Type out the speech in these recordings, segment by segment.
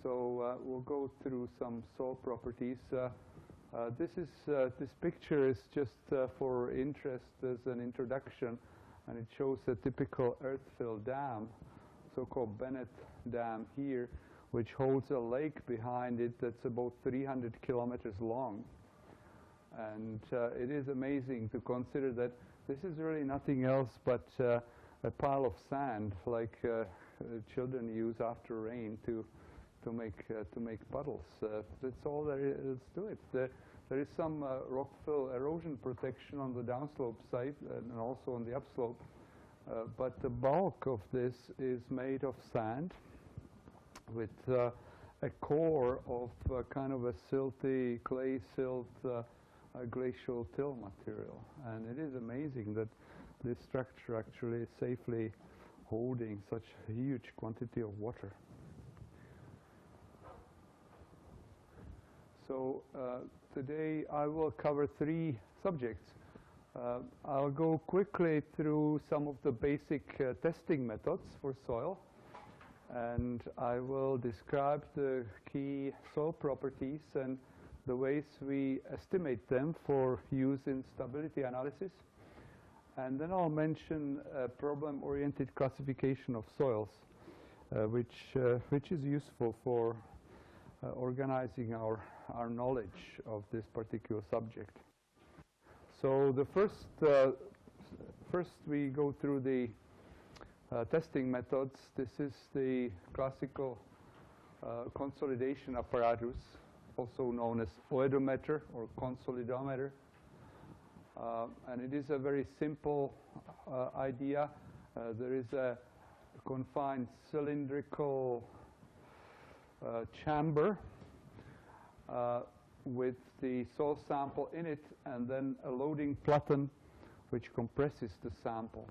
So we'll go through some soil properties. This picture is just for interest as an introduction, and it shows a typical earth-filled dam, so-called Bennett Dam here, which holds a lake behind it that's about 300 kilometers long. And it is amazing to consider that this is really nothing else but a pile of sand, like children use after rain to make puddles. That's all there is to it. There is some rock fill erosion protection on the downslope side and also on the upslope, but the bulk of this is made of sand with a core of kind of a silty, clay silt, glacial till material. And it is amazing that this structure actually is safely holding such a huge quantity of water. So today I will cover three subjects. I'll go quickly through some of the basic testing methods for soil, and I will describe the key soil properties and the ways we estimate them for use in stability analysis. And then I'll mention a problem-oriented classification of soils, which is useful for organizing our knowledge of this particular subject. So the first we go through the testing methods. This is the classical consolidation apparatus, also known as oedometer or consolidometer. And it is a very simple idea. There is a confined cylindrical chamber with the soil sample in it, and then a loading platen which compresses the sample.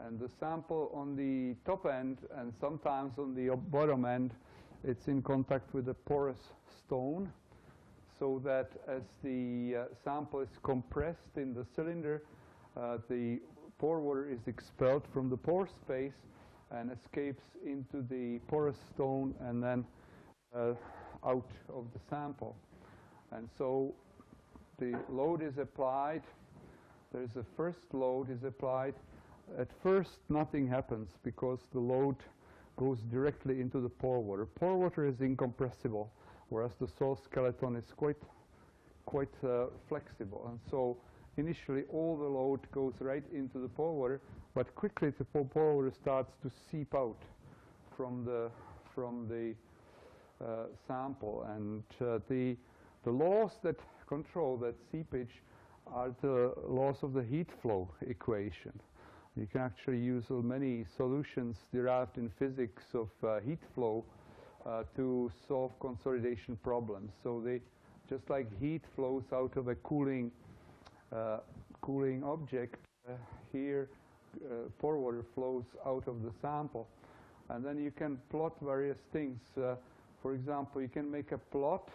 And the sample on the top end and sometimes on the bottom end, it's in contact with a porous stone, so that as the sample is compressed in the cylinder, the pore water is expelled from the pore space and escapes into the porous stone and then out of the sample. And so the load is applied. There's a first load is applied. At first nothing happens because the load goes directly into the pore water. Pore water is incompressible, whereas the soil skeleton is quite flexible. And so initially all the load goes right into the pore water, but quickly the pore water starts to seep out from the sample. And the laws that control that seepage are the laws of the heat flow equation. You can actually use many solutions derived in physics of heat flow to solve consolidation problems. So just like heat flows out of a cooling object, here pore water flows out of the sample. And then you can plot various things. For example, you can make a plot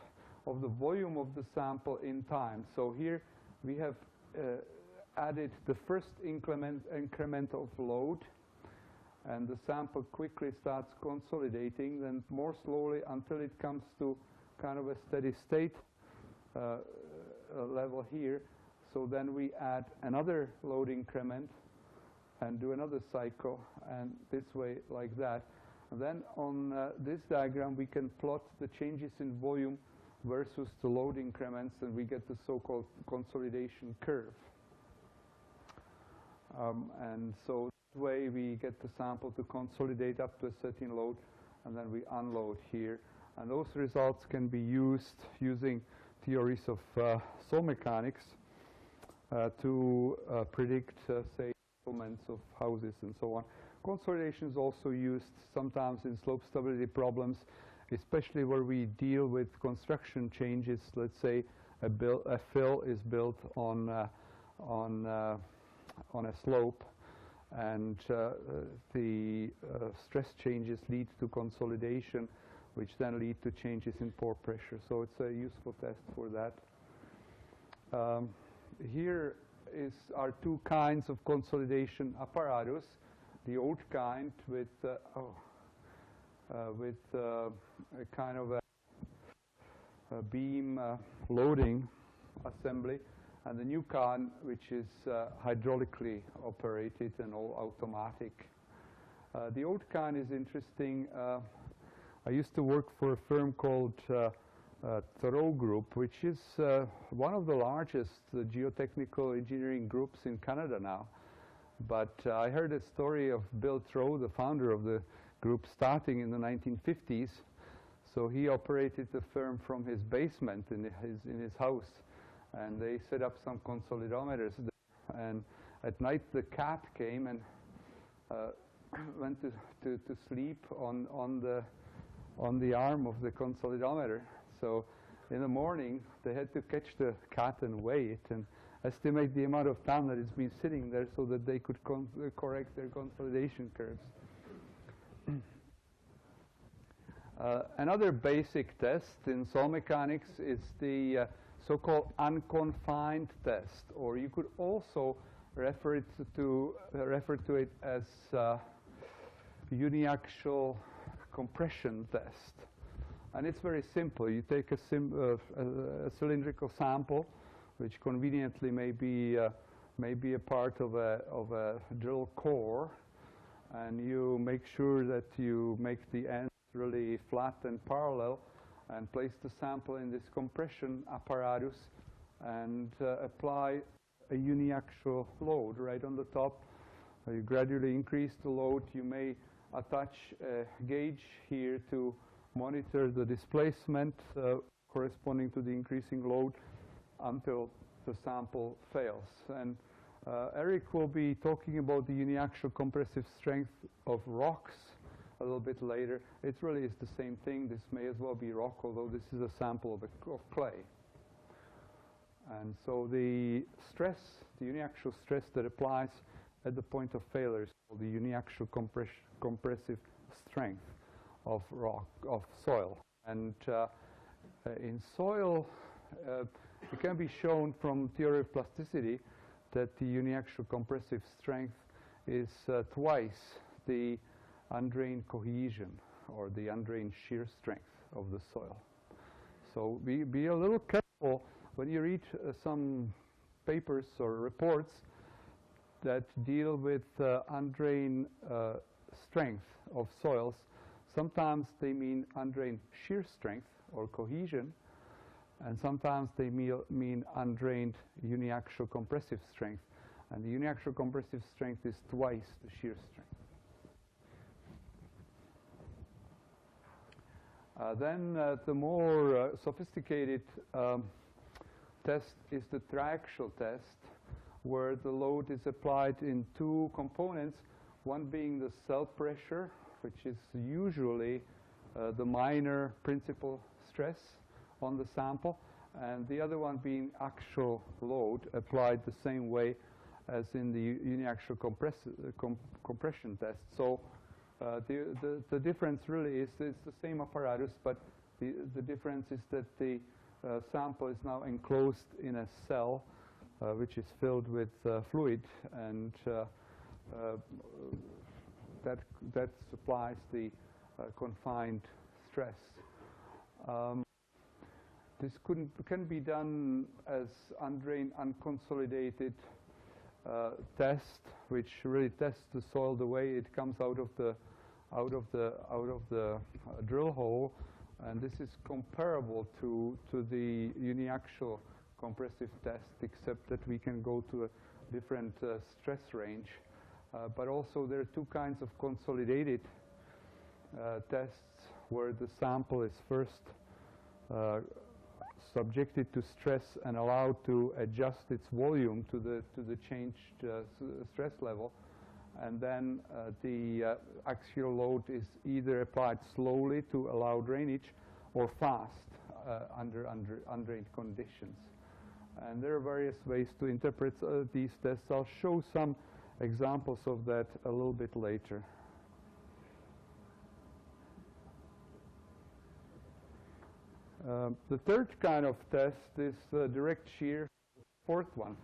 of the volume of the sample in time. So here we have added the first increment of load, and the sample quickly starts consolidating, then more slowly until it comes to kind of a steady state level here. So then we add another load increment and do another cycle, and this way like that. And then on this diagram we can plot the changes in volume versus the load increments, and we get the so-called consolidation curve. And so that way we get the sample to consolidate up to a certain load, and then we unload here. And those results can be used using theories of soil mechanics to predict, say, settlements of houses and so on. Consolidation is also used sometimes in slope stability problems, especially where we deal with construction changes. Let's say a fill is built on a slope, and the stress changes lead to consolidation, which then lead to changes in pore pressure. So it's a useful test for that. Here are two kinds of consolidation apparatus. The old kind with with a kind of a beam loading assembly, and the new can, which is hydraulically operated and all automatic. The old can is interesting. I used to work for a firm called Thoreau Group, which is one of the largest geotechnical engineering groups in Canada now. But I heard a story of Bill Thoreau, the founder of the group, starting in the 1950s. So he operated the firm from his basement in his house, and they set up some consolidometers there. And at night the cat came and went to sleep on the arm of the consolidometer. So in the morning they had to catch the cat and weigh it and estimate the amount of time that it's been sitting there so that they could correct their consolidation curves. Another basic test in soil mechanics is the so-called unconfined test, or you could also refer to it as uniaxial compression test. And it's very simple. You take a cylindrical sample, which conveniently may be a part of a drill core, and you make sure that you make the ends really flat and parallel, and place the sample in this compression apparatus and apply a uniaxial load right on the top. You gradually increase the load. You may attach a gauge here to monitor the displacement corresponding to the increasing load until the sample fails. And Eric will be talking about the uniaxial compressive strength of rocks a little bit later. It really is the same thing. This may as well be rock, although this is a sample of clay. And so the stress, the uniaxial stress that applies at the point of failure is called the uniaxial compressive strength of rock, of soil. And in soil, it can be shown from theory of plasticity that the uniaxial compressive strength is twice the undrained cohesion or the undrained shear strength of the soil. So be a little careful when you read some papers or reports that deal with undrained strength of soils. Sometimes they mean undrained shear strength or cohesion, and sometimes they mean undrained uniaxial compressive strength. And the uniaxial compressive strength is twice the shear strength. Then the more sophisticated test is the triaxial test, where the load is applied in two components, one being the cell pressure, which is usually the minor principal stress on the sample, and the other one being actual load applied the same way as in the uniaxial compression test. So the difference really is it's the same apparatus, but the difference is that the sample is now enclosed in a cell which is filled with fluid, and that supplies the confined stress. This can be done as undrained, unconsolidated test, which really tests the soil the way it comes out of the drill hole, and this is comparable to the uniaxial compressive test, except that we can go to a different stress range. But also there are two kinds of consolidated tests where the sample is first subjected to stress and allowed to adjust its volume to the changed stress level, and then the axial load is either applied slowly to allow drainage or fast under undrained conditions. And there are various ways to interpret these tests. I'll show some examples of that a little bit later. The third kind of test is direct shear. Fourth one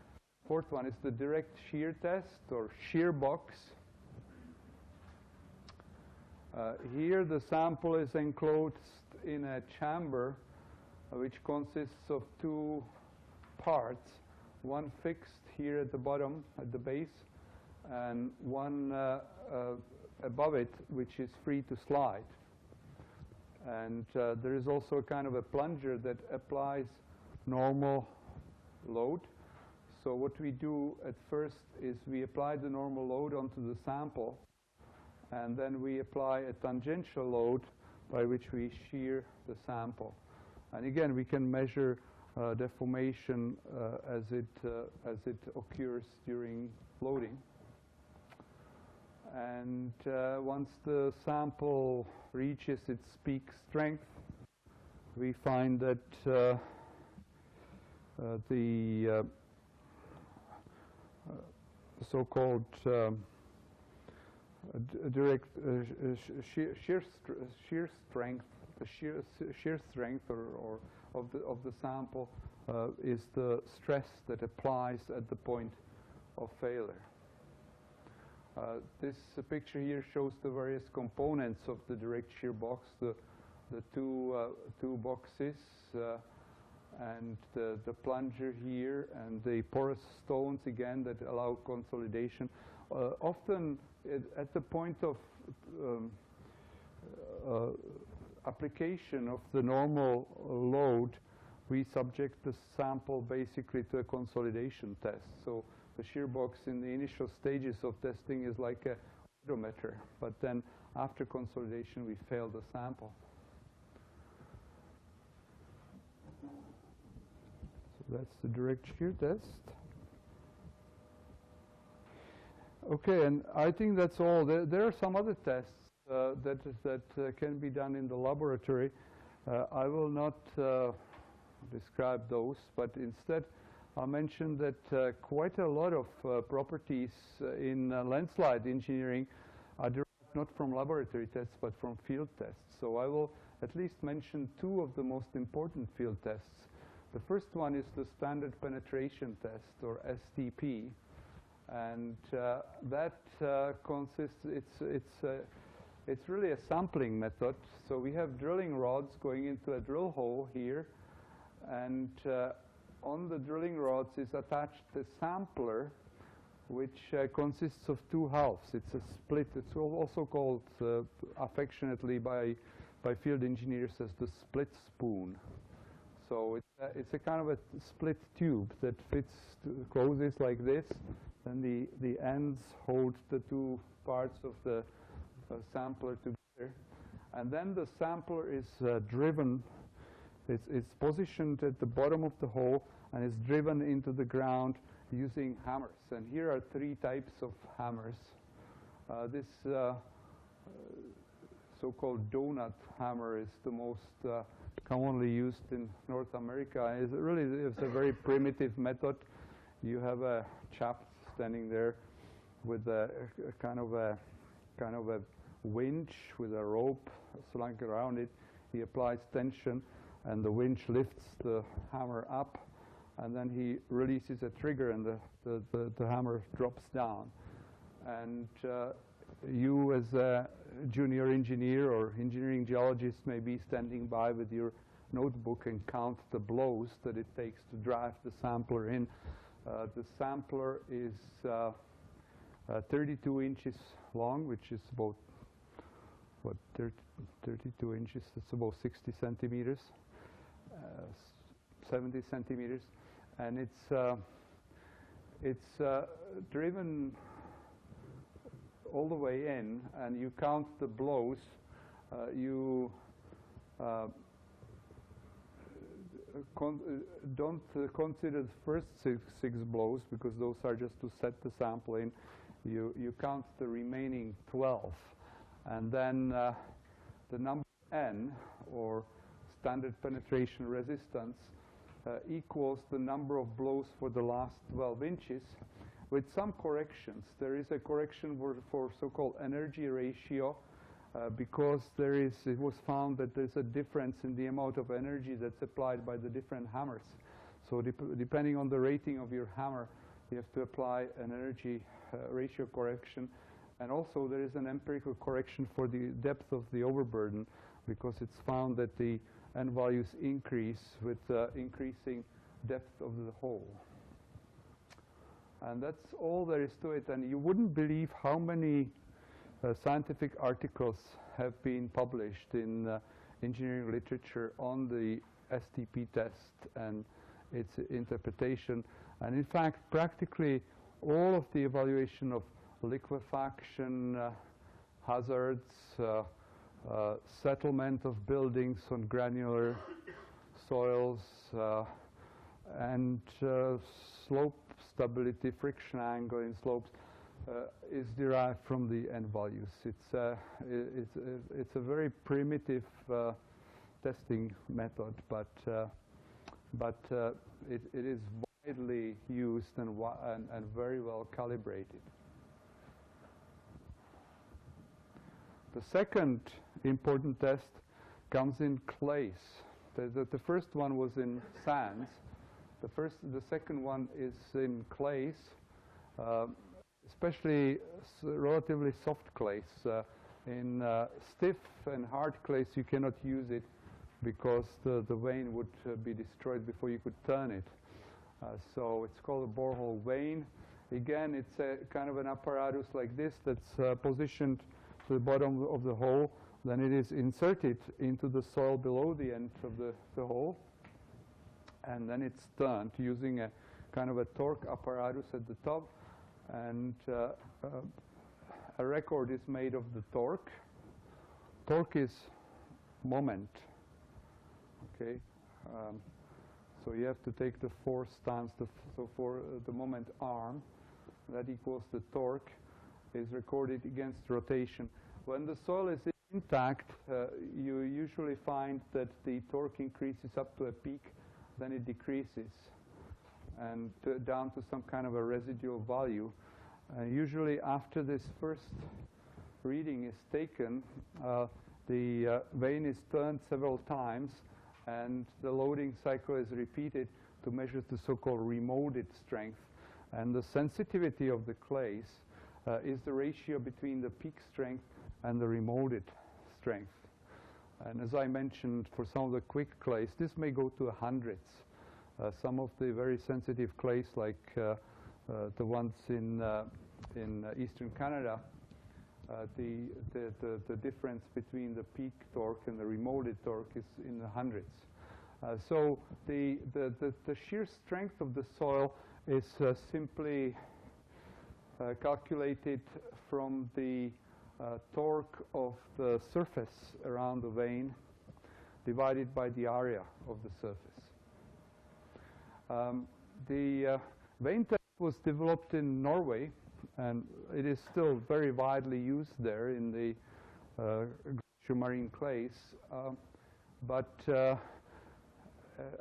is the direct shear test, or shear box. Here the sample is enclosed in a chamber which consists of two parts, one fixed here at the bottom, at the base, and one above it, which is free to slide. And there is also a kind of a plunger that applies normal load. So what we do at first is we apply the normal load onto the sample, and then we apply a tangential load by which we shear the sample. And again, we can measure deformation as it occurs during loading. And once the sample reaches its peak strength, we find that the so-called direct shear strength, the shear strength or of the sample is the stress that applies at the point of failure. This picture here shows the various components of the direct shear box, the two boxes, and the plunger here, and the porous stones again that allow consolidation. Often at the point of application of the normal load, we subject the sample basically to a consolidation test. So the shear box in the initial stages of testing is like a odometer, but then after consolidation we fail the sample. So that's the direct shear test. Okay, and I think that's all. There are some other tests that can be done in the laboratory. I will not describe those, but instead I'll mention that quite a lot of properties in landslide engineering are derived not from laboratory tests but from field tests. So I will at least mention two of the most important field tests. The first one is the standard penetration test, or STP, and that consists. It's really a sampling method. So we have drilling rods going into a drill hole here, and on the drilling rods is attached a sampler, which consists of two halves. It's a split. It's also called affectionately by field engineers as the split spoon. So it's a kind of a split tube that closes like this, and the ends hold the two parts of the sampler together. And then the sampler is driven. It's positioned at the bottom of the hole and is driven into the ground using hammers. And here are three types of hammers. This so-called donut hammer is the most commonly used in North America. It's a very primitive method. You have a chap standing there with a kind of a winch with a rope slung around it. He applies tension, and the winch lifts the hammer up, and then he releases a trigger, and the hammer drops down. And you, as a junior engineer or engineering geologist, may be standing by with your notebook and count the blows that it takes to drive the sampler in. The sampler is 32 inches long, which is about 32 inches. That's about 60 centimeters, 70 centimeters, and it's driven all the way in, and you count the blows. You don't consider the first six blows, because those are just to set the sample in. You count the remaining 12, and then the number n, or standard penetration resistance, equals the number of blows for the last 12 inches, with some corrections. There is a correction for so-called energy ratio, because it was found that there's a difference in the amount of energy that's applied by the different hammers. So depending on the rating of your hammer, you have to apply an energy ratio correction. And also there is an empirical correction for the depth of the overburden, because it's found that the n values increase with increasing depth of the hole. And that's all there is to it. And you wouldn't believe how many scientific articles have been published in engineering literature on the STP test and its interpretation. And in fact, practically all of the evaluation of liquefaction hazards, settlement of buildings on granular soils, and slope stability, friction angle in slopes, is derived from the n values. It's a very primitive testing method, but it is widely used and very well calibrated. The second important test comes in clays. The first one was in sands. The second one is in clays, especially relatively soft clays. In stiff and hard clays, you cannot use it because the vane would be destroyed before you could turn it. So it's called a borehole vane. Again, it's a kind of an apparatus like this that's positioned to the bottom of the hole. Then it is inserted into the soil below the end of the hole. And then it's turned using a kind of a torque apparatus at the top. And a record is made of the torque. Torque is moment. Okay. So you have to take the force times so for the moment arm. That equals the torque is recorded against rotation. When the soil is intact, you usually find that the torque increases up to a peak, then it decreases and down to some kind of a residual value. Usually after this first reading is taken, the vane is turned several times and the loading cycle is repeated to measure the so-called remolded strength. And the sensitivity of the clays is the ratio between the peak strength and the remolded strength. And as I mentioned, for some of the quick clays, this may go to hundreds. Some of the very sensitive clays, like the ones in eastern Canada, the difference between the peak torque and the remolded torque is in the hundreds. So the shear strength of the soil is simply calculated from the torque of the surface around the vane divided by the area of the surface. The vane test was developed in Norway, and it is still very widely used there in the marine clays.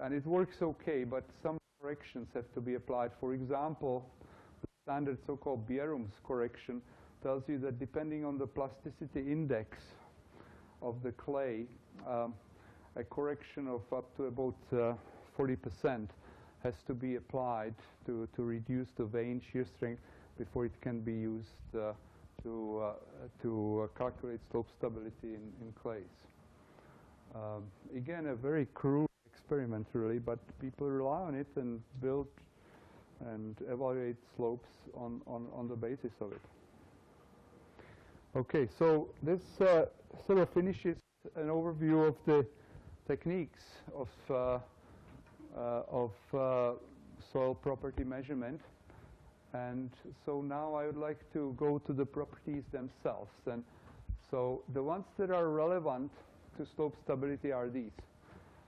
And it works okay, but some corrections have to be applied. For example, the standard so-called Bjerum's correction tells you that depending on the plasticity index of the clay, a correction of up to about 40% has to be applied to reduce the vane shear strength before it can be used to calculate slope stability in clays. Again, a very crude experiment, really, but people rely on it and build and evaluate slopes on the basis of it. Okay, so this sort of finishes an overview of the techniques of soil property measurement. And so now I would like to go to the properties themselves. And so the ones that are relevant to slope stability are these.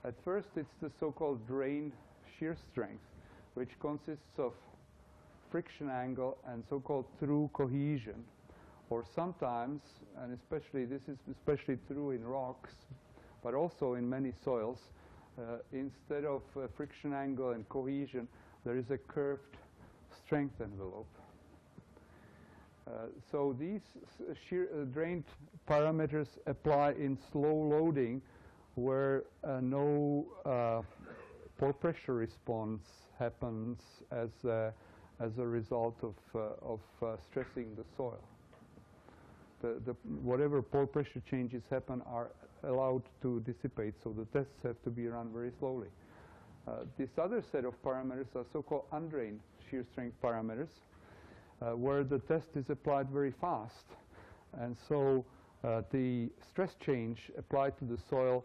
At first, it's the so-called drain shear strength, which consists of friction angle and so-called through cohesion. Or sometimes, and especially this is especially true in rocks, but also in many soils, instead of friction angle and cohesion, there is a curved strength envelope. So these drained parameters apply in slow loading where no pore pressure response happens as a result of stressing the soil. whatever pore pressure changes happen are allowed to dissipate, so the tests have to be run very slowly. This other set of parameters are so-called undrained shear strength parameters, where the test is applied very fast. And so the stress change applied to the soil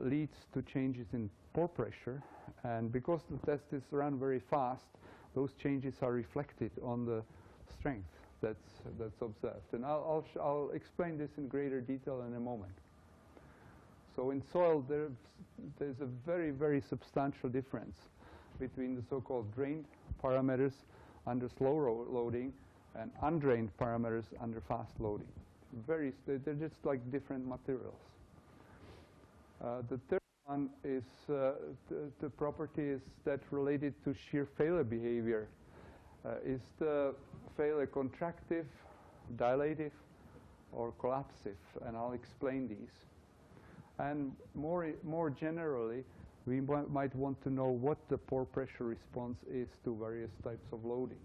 leads to changes in pore pressure. And because the test is run very fast, those changes are reflected on the strength that's observed. And I'll explain this in greater detail in a moment. So in soil, there's a very, very substantial difference between the so-called drained parameters under slow loading and undrained parameters under fast loading. They're just like different materials. The third one is the property is that related to shear failure behavior. Is the failure contractive, dilative, or collapsive? And I'll explain these. And more generally, we might want to know what the pore pressure response is to various types of loading,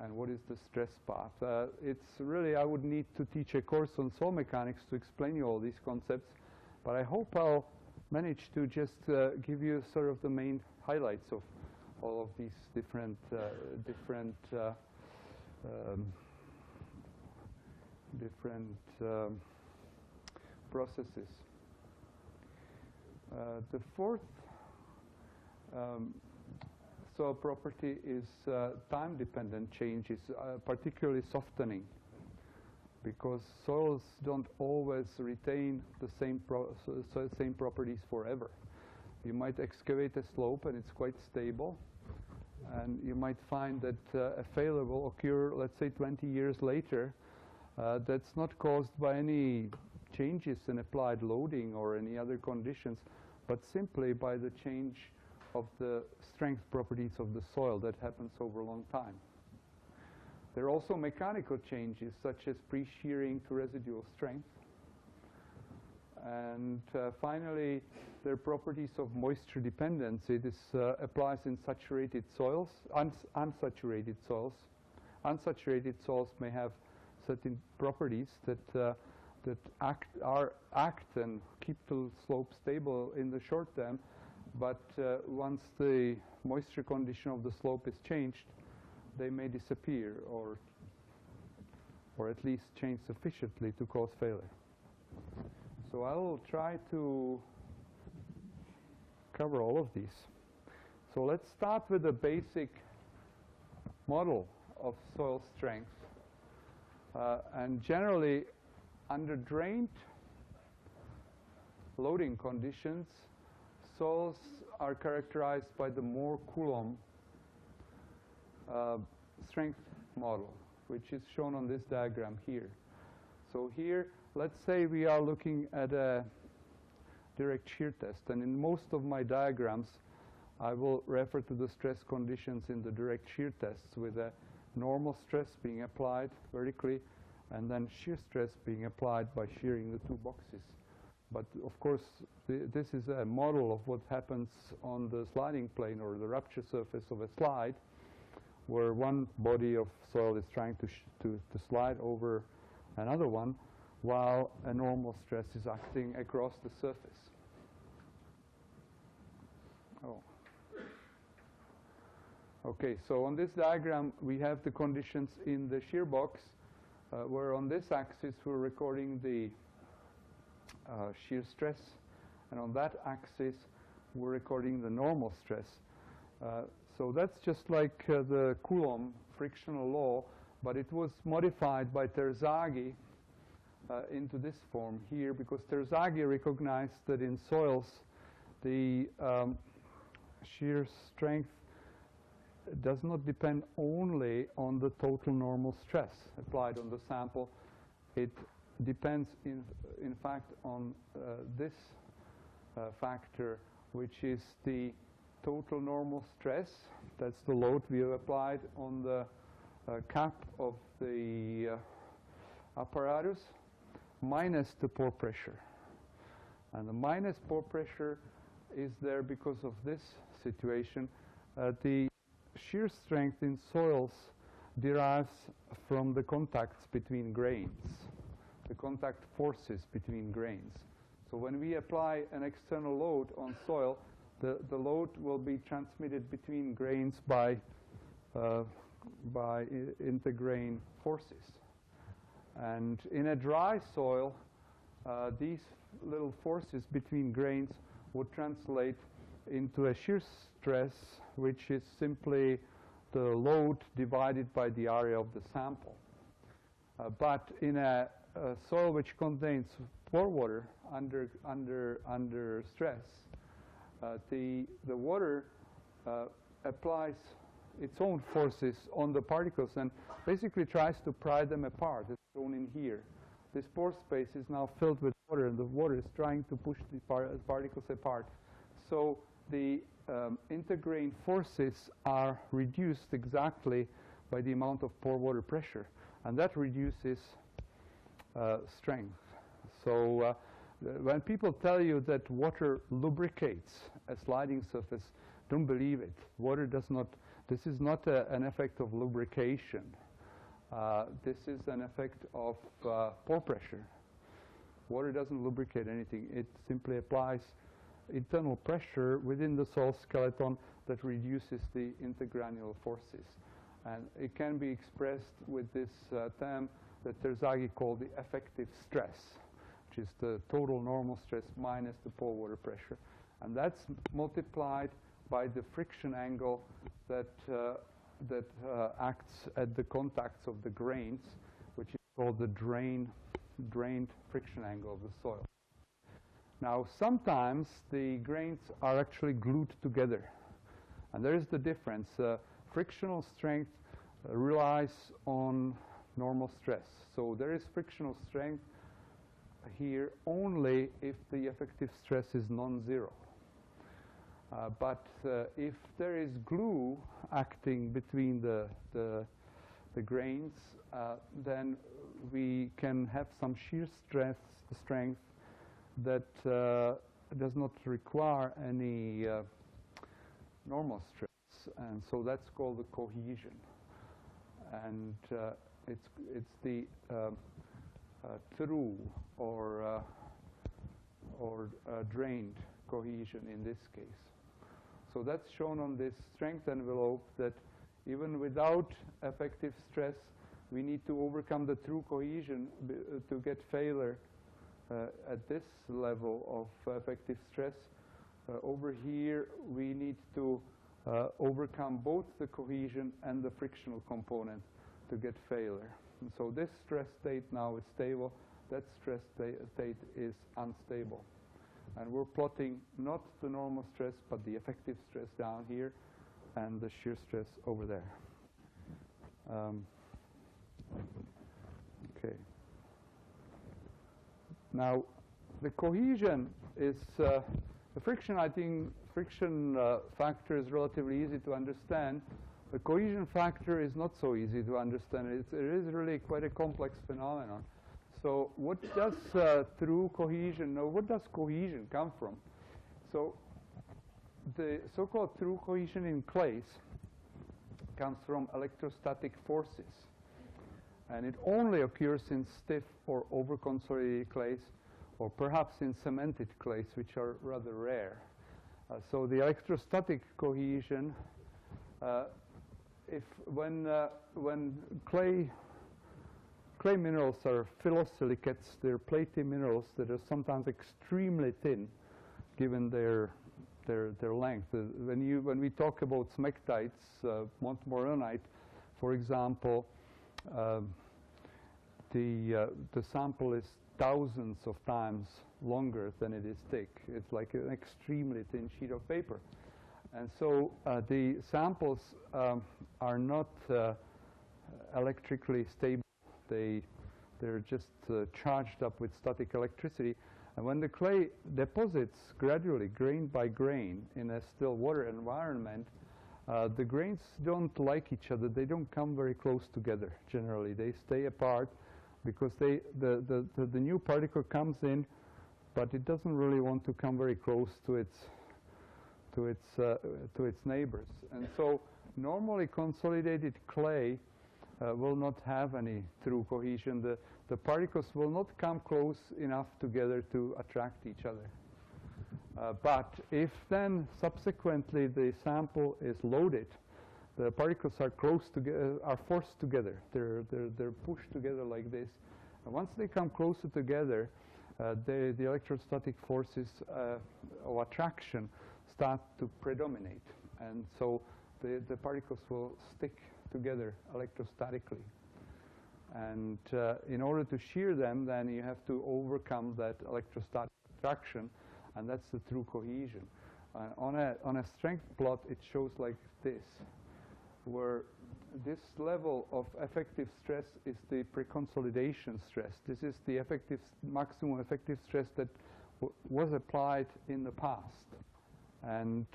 and what is the stress path. It's really, I would need to teach a course on soil mechanics to explain you all these concepts, but I hope I'll manage to just give you sort of the main highlights of all of these different processes. The fourth soil property is time-dependent changes, particularly softening, because soils don't always retain the same properties forever. You might excavate a slope and it's quite stable, and you might find that a failure will occur, let's say 20 years later. That's not caused by any changes in applied loading or any other conditions, but simply by the change of the strength properties of the soil that happens over a long time. There are also mechanical changes, such as pre-shearing to residual strength. And finally, there are properties of moisture dependency. This applies in saturated soils, unsaturated soils. Unsaturated soils may have certain properties that act and keep the slope stable in the short term, but once the moisture condition of the slope is changed, they may disappear or at least change sufficiently to cause failure. So I will try to cover all of these. So let's start with a basic model of soil strength. And generally, under drained loading conditions, soils are characterized by the Mohr Coulomb strength model, which is shown on this diagram here. So here, let's say we are looking at a direct shear test, and in most of my diagrams, I will refer to the stress conditions in the direct shear tests, with a normal stress being applied vertically, and then shear stress being applied by shearing the two boxes. But of course, this is a model of what happens on the sliding plane or the rupture surface of a slide, where one body of soil is trying to slide over another one, while a normal stress is acting across the surface. Oh. Okay, so on this diagram, we have the conditions in the shear box, where on this axis we're recording the shear stress, and on that axis we're recording the normal stress. So that's just like the Coulomb frictional law, but it was modified by Terzaghi into this form here, because Terzaghi recognized that in soils the shear strength does not depend only on the total normal stress applied on the sample. It depends in fact on this factor, which is the total normal stress. That's the load we have applied on the cap of the apparatus, minus the pore pressure. And the minus pore pressure is there because of this situation. The shear strength in soils derives from the contacts between grains, the contact forces between grains. So when we apply an external load on soil, the load will be transmitted between grains by intergrain forces. And in a dry soil, these little forces between grains would translate into a shear stress, which is simply the load divided by the area of the sample. But in a soil which contains pore water under stress, the water applies its own forces on the particles and basically tries to pry them apart. It's shown in here. This pore space is now filled with water, and the water is trying to push the particles apart. So the intergrain forces are reduced exactly by the amount of pore water pressure, and that reduces strength. So when people tell you that water lubricates a sliding surface, don't believe it. Water does not. This is not an effect of lubrication. This is an effect of pore pressure. Water doesn't lubricate anything. It simply applies internal pressure within the soil skeleton that reduces the intergranular forces. And it can be expressed with this term that Terzaghi called the effective stress, which is the total normal stress minus the pore water pressure. And that's multiplied by the friction angle that acts at the contacts of the grains, which is called the drained friction angle of the soil. Now, sometimes the grains are actually glued together, and there is the difference. Frictional strength relies on normal stress. So there is frictional strength here only if the effective stress is non-zero. But if there is glue acting between the grains, then we can have some shear strength that does not require any normal stress, and so that's called the cohesion. And it's the through or drained cohesion in this case. So that's shown on this strength envelope that even without effective stress, we need to overcome the true cohesion to get failure at this level of effective stress. Over here, we need to overcome both the cohesion and the frictional component to get failure. And so this stress state now is stable. That stress state is unstable. And we're plotting not the normal stress, but the effective stress down here and the shear stress over there. Okay. Now, the cohesion is the friction. I think friction factor is relatively easy to understand. The cohesion factor is not so easy to understand. It is really quite a complex phenomenon. So what does through cohesion, or what does cohesion come from? So the so-called through cohesion in clays comes from electrostatic forces. And it only occurs in stiff or over-consolidated clays, or perhaps in cemented clays, which are rather rare. So the electrostatic cohesion, when clay minerals are phyllosilicates, they're platy minerals that are sometimes extremely thin, given their length. When we talk about smectites, montmorillonite, for example, the sample is thousands of times longer than it is thick. It's like an extremely thin sheet of paper. And so the samples are not electrically stable. They're just charged up with static electricity. And when the clay deposits gradually, grain by grain, in a still water environment, the grains don't like each other. They don't come very close together, generally. They stay apart because the new particle comes in, but it doesn't really want to come very close to its neighbors. And so normally consolidated clay will not have any true cohesion. The particles will not come close enough together to attract each other. But if then subsequently the sample is loaded, the particles are close together, are forced together. They're pushed together like this. And once they come closer together, the electrostatic forces of attraction start to predominate. And so the particles will stick together electrostatically. And in order to shear them, then you have to overcome that electrostatic attraction, and that's the true cohesion. On a strength plot, it shows like this, where this level of effective stress is the preconsolidation stress. This is the maximum effective stress that was applied in the past. And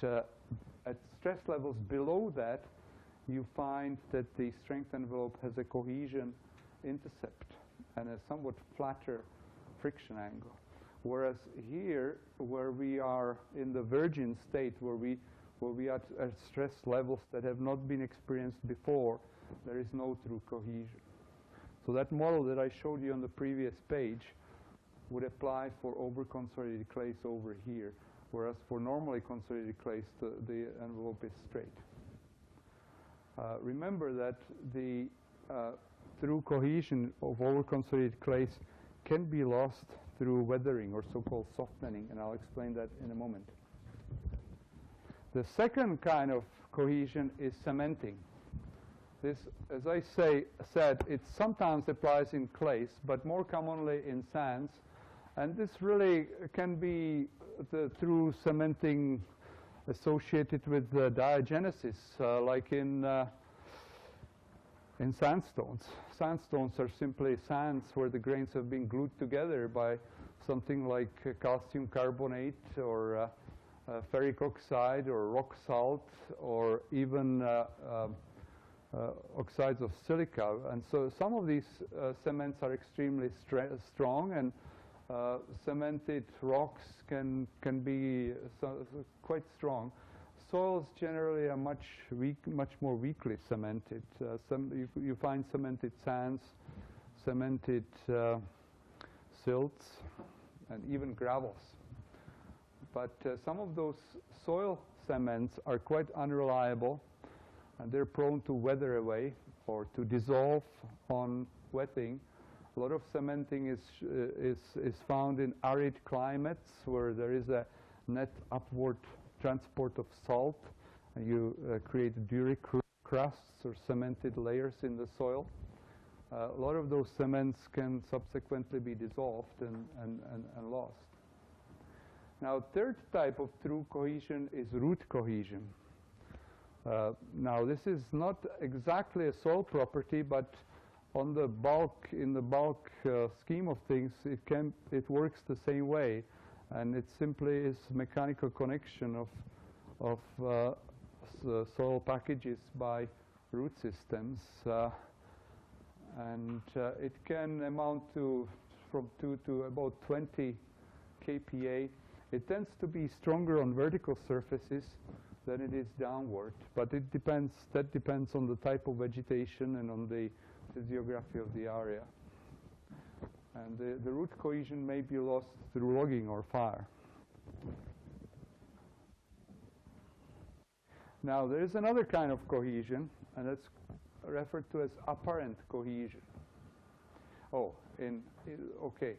at stress levels below that, you find that the strength envelope has a cohesion intercept and a somewhat flatter friction angle. Whereas here, where we are in the virgin state, where we are at stress levels that have not been experienced before, there is no true cohesion. So that model that I showed you on the previous page would apply for overconsolidated clays over here, whereas for normally consolidated clays, the envelope is straight. Remember that the true cohesion of overconsolidated clays can be lost through weathering or so-called softening, and I'll explain that in a moment. The second kind of cohesion is cementing. This, as I said, it sometimes applies in clays, but more commonly in sands. And this really can be through cementing associated with diagenesis, like in sandstones. Sandstones are simply sands where the grains have been glued together by something like calcium carbonate or ferric oxide or rock salt or even oxides of silica. And so some of these cements are extremely strong, and cemented rocks can be quite strong. Soils generally are much more weakly cemented. You find cemented sands, cemented silts, and even gravels. But some of those soil cements are quite unreliable, and they're prone to weather away or to dissolve on wetting. A lot of cementing is found in arid climates where there is a net upward transport of salt, and you create duric crusts or cemented layers in the soil. A lot of those cements can subsequently be dissolved and lost. Now, third type of true cohesion is root cohesion. Now, this is not exactly a soil property, but in the bulk scheme of things, it works the same way, and it simply is mechanical connection of soil packages by root systems, and it can amount to from 2 to about 20 kPa. It tends to be stronger on vertical surfaces than it is downward, but it depends. That depends on the type of vegetation and on the physiography of the area. And the root cohesion may be lost through logging or fire. Now, there is another kind of cohesion, and that's referred to as apparent cohesion. Okay.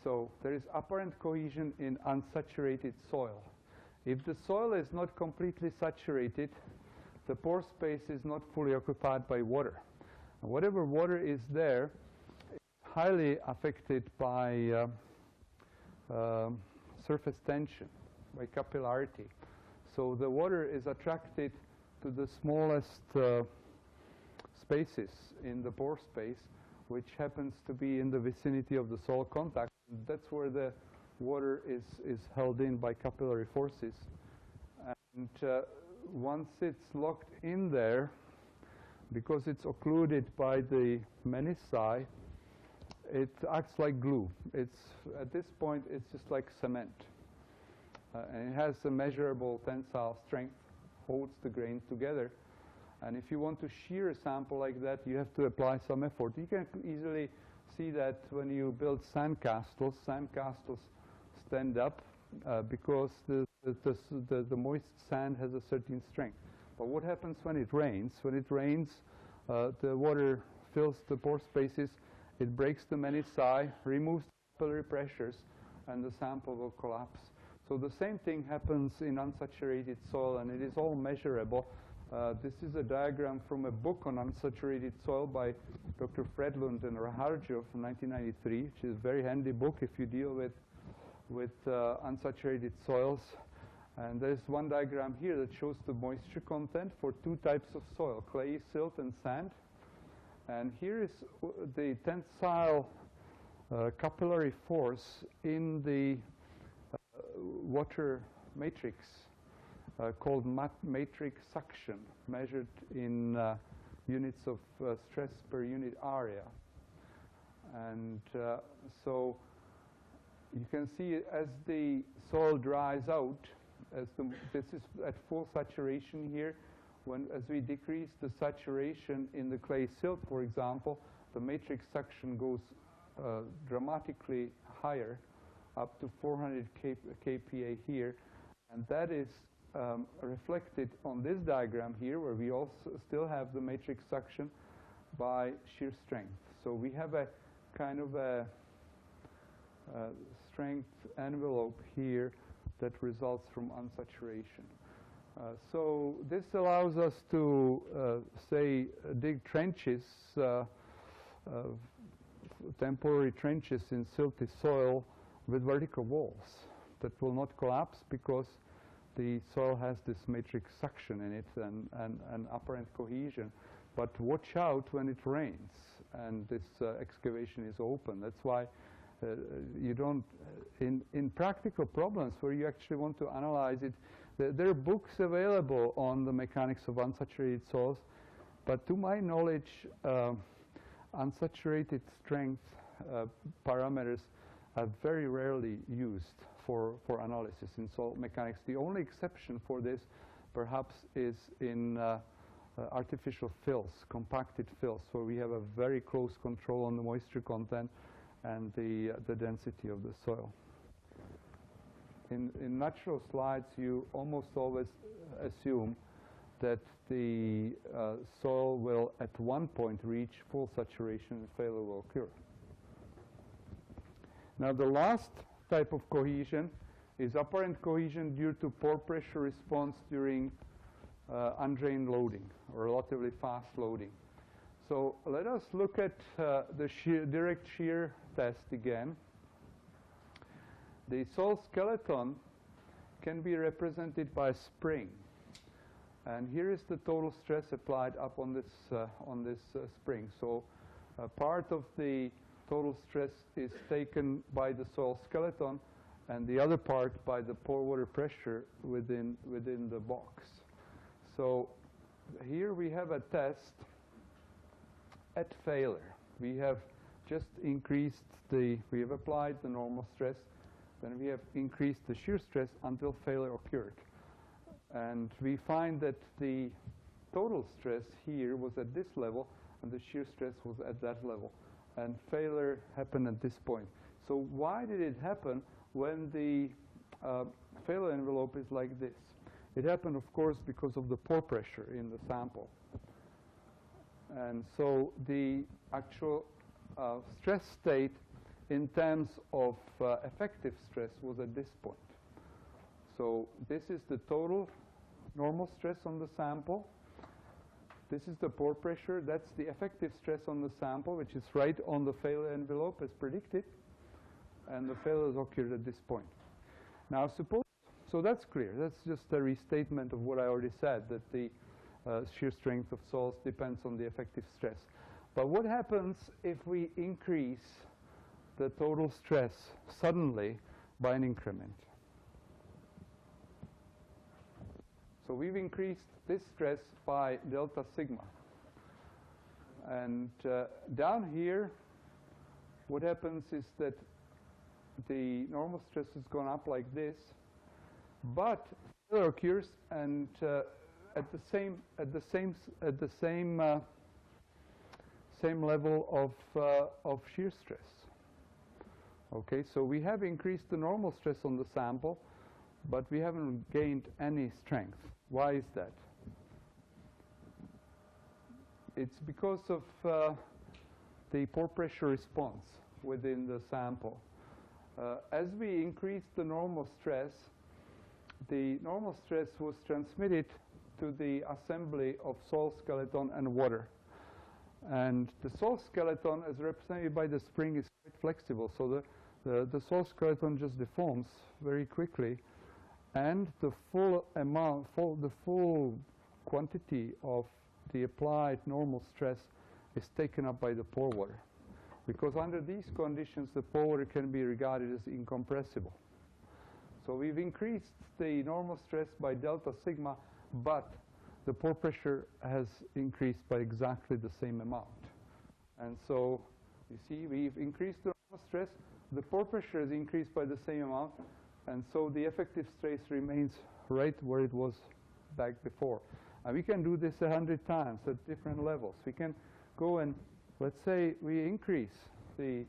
So there is apparent cohesion in unsaturated soil. If the soil is not completely saturated, the pore space is not fully occupied by water. And whatever water is there is highly affected by surface tension, by capillarity. So the water is attracted to the smallest spaces in the pore space, which happens to be in the vicinity of the soil contact. That's where the water is held in by capillary forces. And once it's locked in there, because it's occluded by the menisci, it acts like glue. At this point, it's just like cement. And it has a measurable tensile strength, holds the grains together. And if you want to shear a sample like that, you have to apply some effort. You can easily see that when you build sandcastles stand up because the moist sand has a certain strength. But what happens when it rains? When it rains, the water fills the pore spaces, it breaks the menisci, removes capillary pressures, and the sample will collapse. So the same thing happens in unsaturated soil, and it is all measurable. This is a diagram from a book on unsaturated soil by Dr. Fredlund and Raharjo from 1993, which is a very handy book if you deal with unsaturated soils. And there's one diagram here that shows the moisture content for two types of soil, clay, silt, and sand. And here is the tensile capillary force in the water matrix called matrix suction, measured in units of stress per unit area. And so you can see as the soil dries out, this is at full saturation here. As we decrease the saturation in the clay silt, for example, the matrix suction goes dramatically higher, up to 400 kPa here, and that is reflected on this diagram here, where we also still have the matrix suction by shear strength. So we have a kind of a strength envelope here that results from unsaturation. So this allows us to, say, dig trenches, temporary trenches in silty soil with vertical walls that will not collapse because the soil has this matrix suction in it and apparent cohesion. But watch out when it rains and this excavation is open. That's why you don't, in practical problems where you actually want to analyze it, there are books available on the mechanics of unsaturated soils, but to my knowledge, unsaturated strength parameters are very rarely used for analysis in soil mechanics. The only exception for this, perhaps, is in artificial fills, compacted fills, where we have a very close control on the moisture content and the density of the soil. In natural slides, you almost always assume that the soil will at one point reach full saturation and failure will occur. Now the last type of cohesion is apparent cohesion due to pore pressure response during undrained loading or relatively fast loading. So let us look at the direct shear test again. The soil skeleton can be represented by a spring. And here is the total stress applied up on this spring. So part of the total stress is taken by the soil skeleton, and the other part by the pore water pressure within the box. So here we have a test at failure. We have just increased we have applied the normal stress, then we have increased the shear stress until failure occurred. And we find that the total stress here was at this level, and the shear stress was at that level. And failure happened at this point. So why did it happen when the failure envelope is like this? It happened, of course, because of the pore pressure in the sample. And so the actual stress state in terms of effective stress was at this point. So this is the total normal stress on the sample. This is the pore pressure. That's the effective stress on the sample, which is right on the failure envelope as predicted. And the failure has occurred at this point. Now suppose, so that's clear. That's just a restatement of what I already said, that the shear strength of soils depends on the effective stress. But what happens if we increase the total stress suddenly by an increment? So we've increased this stress by delta sigma. And down here, what happens is that the normal stress has gone up like this, but failure occurs, and at the same level of shear stress. Okay, so we have increased the normal stress on the sample, but we haven't gained any strength. Why is that? It's because of the pore pressure response within the sample. As we increased the normal stress was transmitted to the assembly of soil skeleton and water. And the soil skeleton, as represented by the spring, is quite flexible. So the soil skeleton just deforms very quickly, and the full quantity of the applied normal stress is taken up by the pore water. Because under these conditions, the pore water can be regarded as incompressible. So we've increased the normal stress by delta sigma, but the pore pressure has increased by exactly the same amount. And so you see, we've increased the normal stress, the pore pressure is increased by the same amount, and so the effective stress remains right where it was back before. And we can do this 100 times at different levels. We can go and, let's say, we decrease the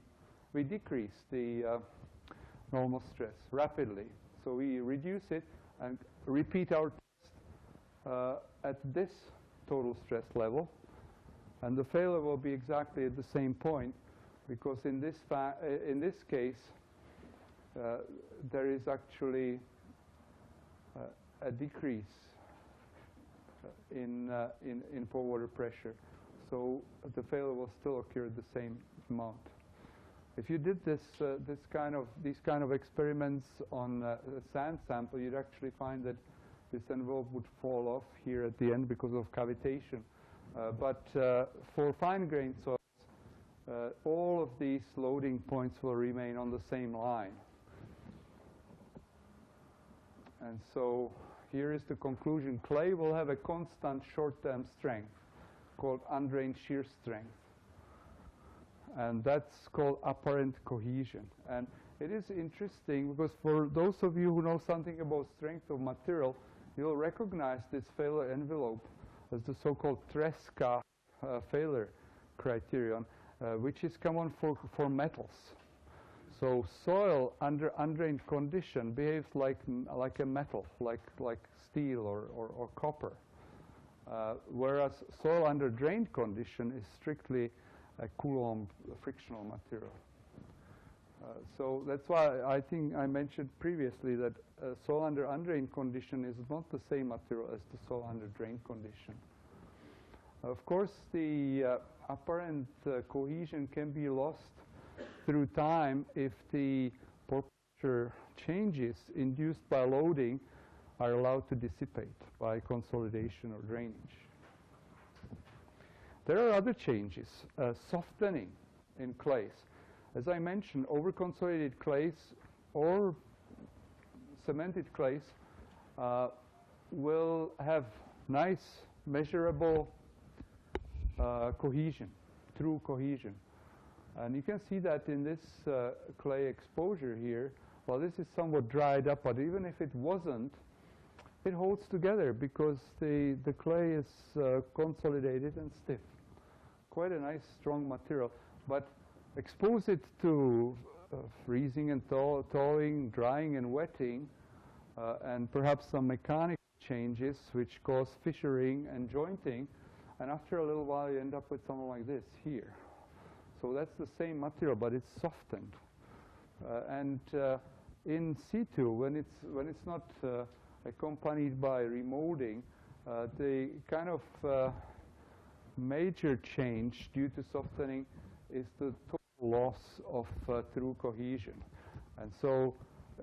normal stress rapidly. So we reduce it and repeat our test at this total stress level. And the failure will be exactly at the same point, because in this case, there is actually a decrease in pore water pressure. So the failure will still occur at the same amount. If you did these kind of experiments on a sand sample, you'd actually find that this envelope would fall off here at the end because of cavitation. But for fine-grained soils, all of these loading points will remain on the same line. And so here is the conclusion. Clay will have a constant short-term strength called undrained shear strength. And that's called apparent cohesion. And it is interesting because for those of you who know something about strength of material, you'll recognize this failure envelope as the so-called Tresca failure criterion, which is common for metals. So soil under undrained condition behaves like a metal, like steel or copper, whereas soil under drained condition is strictly a Coulomb frictional material. So that's why I think I mentioned previously that soil under undrained condition is not the same material as the soil under drained condition. Of course, the apparent cohesion can be lost through time if the pore pressure changes induced by loading are allowed to dissipate by consolidation or drainage. There are other changes, softening in clays. As I mentioned, overconsolidated clays or cemented clays will have nice, measurable cohesion, true cohesion. And you can see that in this clay exposure here. Well, this is somewhat dried up, but even if it wasn't, it holds together because the clay is consolidated and stiff. Quite a nice, strong material. But expose it to freezing and thawing, drying and wetting, and perhaps some mechanical changes which cause fissuring and jointing, and after a little while you end up with something like this here. So that's the same material, but it's softened. And in situ, when it's not accompanied by remolding, the kind of major change due to softening is the total loss of true cohesion. And so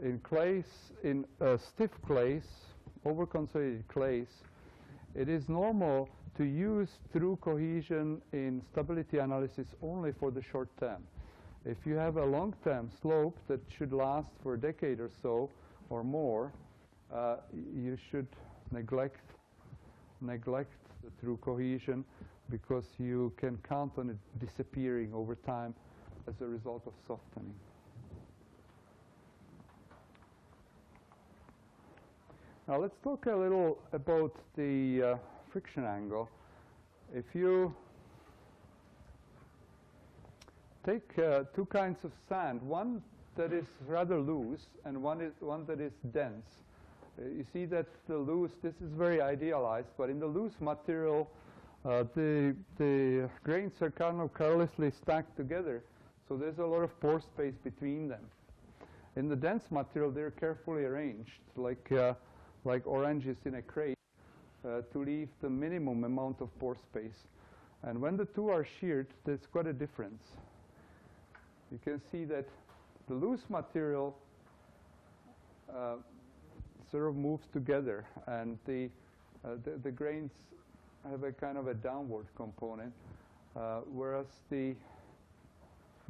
in clays, in stiff clays, overconsolidated clays, it is normal to use true cohesion in stability analysis only for the short term. If you have a long-term slope that should last for a decade or so or more, you should neglect the true cohesion because you can count on it disappearing over time as a result of softening. Now let's talk a little about the friction angle. If you take two kinds of sand, one that is rather loose and one that is dense. You see that the loose, this is very idealized, but in the loose material, the grains are kind of carelessly stacked together, so there's a lot of pore space between them. In the dense material, they're carefully arranged, like oranges in a crate, to leave the minimum amount of pore space. And when the two are sheared, there's quite a difference. You can see that the loose material sort of moves together, and the grains have a kind of a downward component, whereas the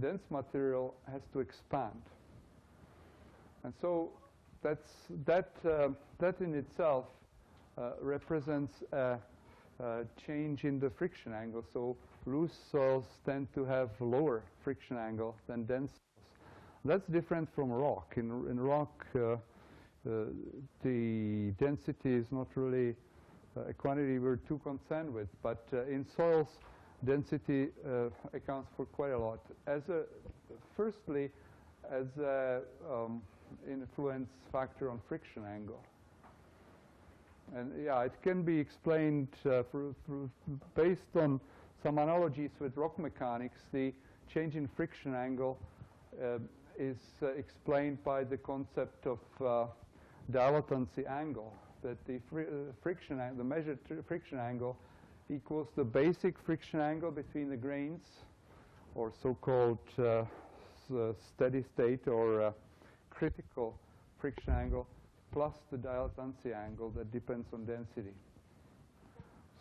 dense material has to expand. And so that in itself represents a change in the friction angle. So loose soils tend to have lower friction angle than dense soils. That's different from rock. In rock, the density is not really a quantity we're too concerned with, but in soils, density accounts for quite a lot. Firstly, as an influence factor on friction angle. And yeah, it can be explained based on some analogies with rock mechanics. The change in friction angle is explained by the concept of dilatancy angle, that the measured friction angle equals the basic friction angle between the grains, or so-called steady state or critical friction angle, plus the dilatancy angle that depends on density.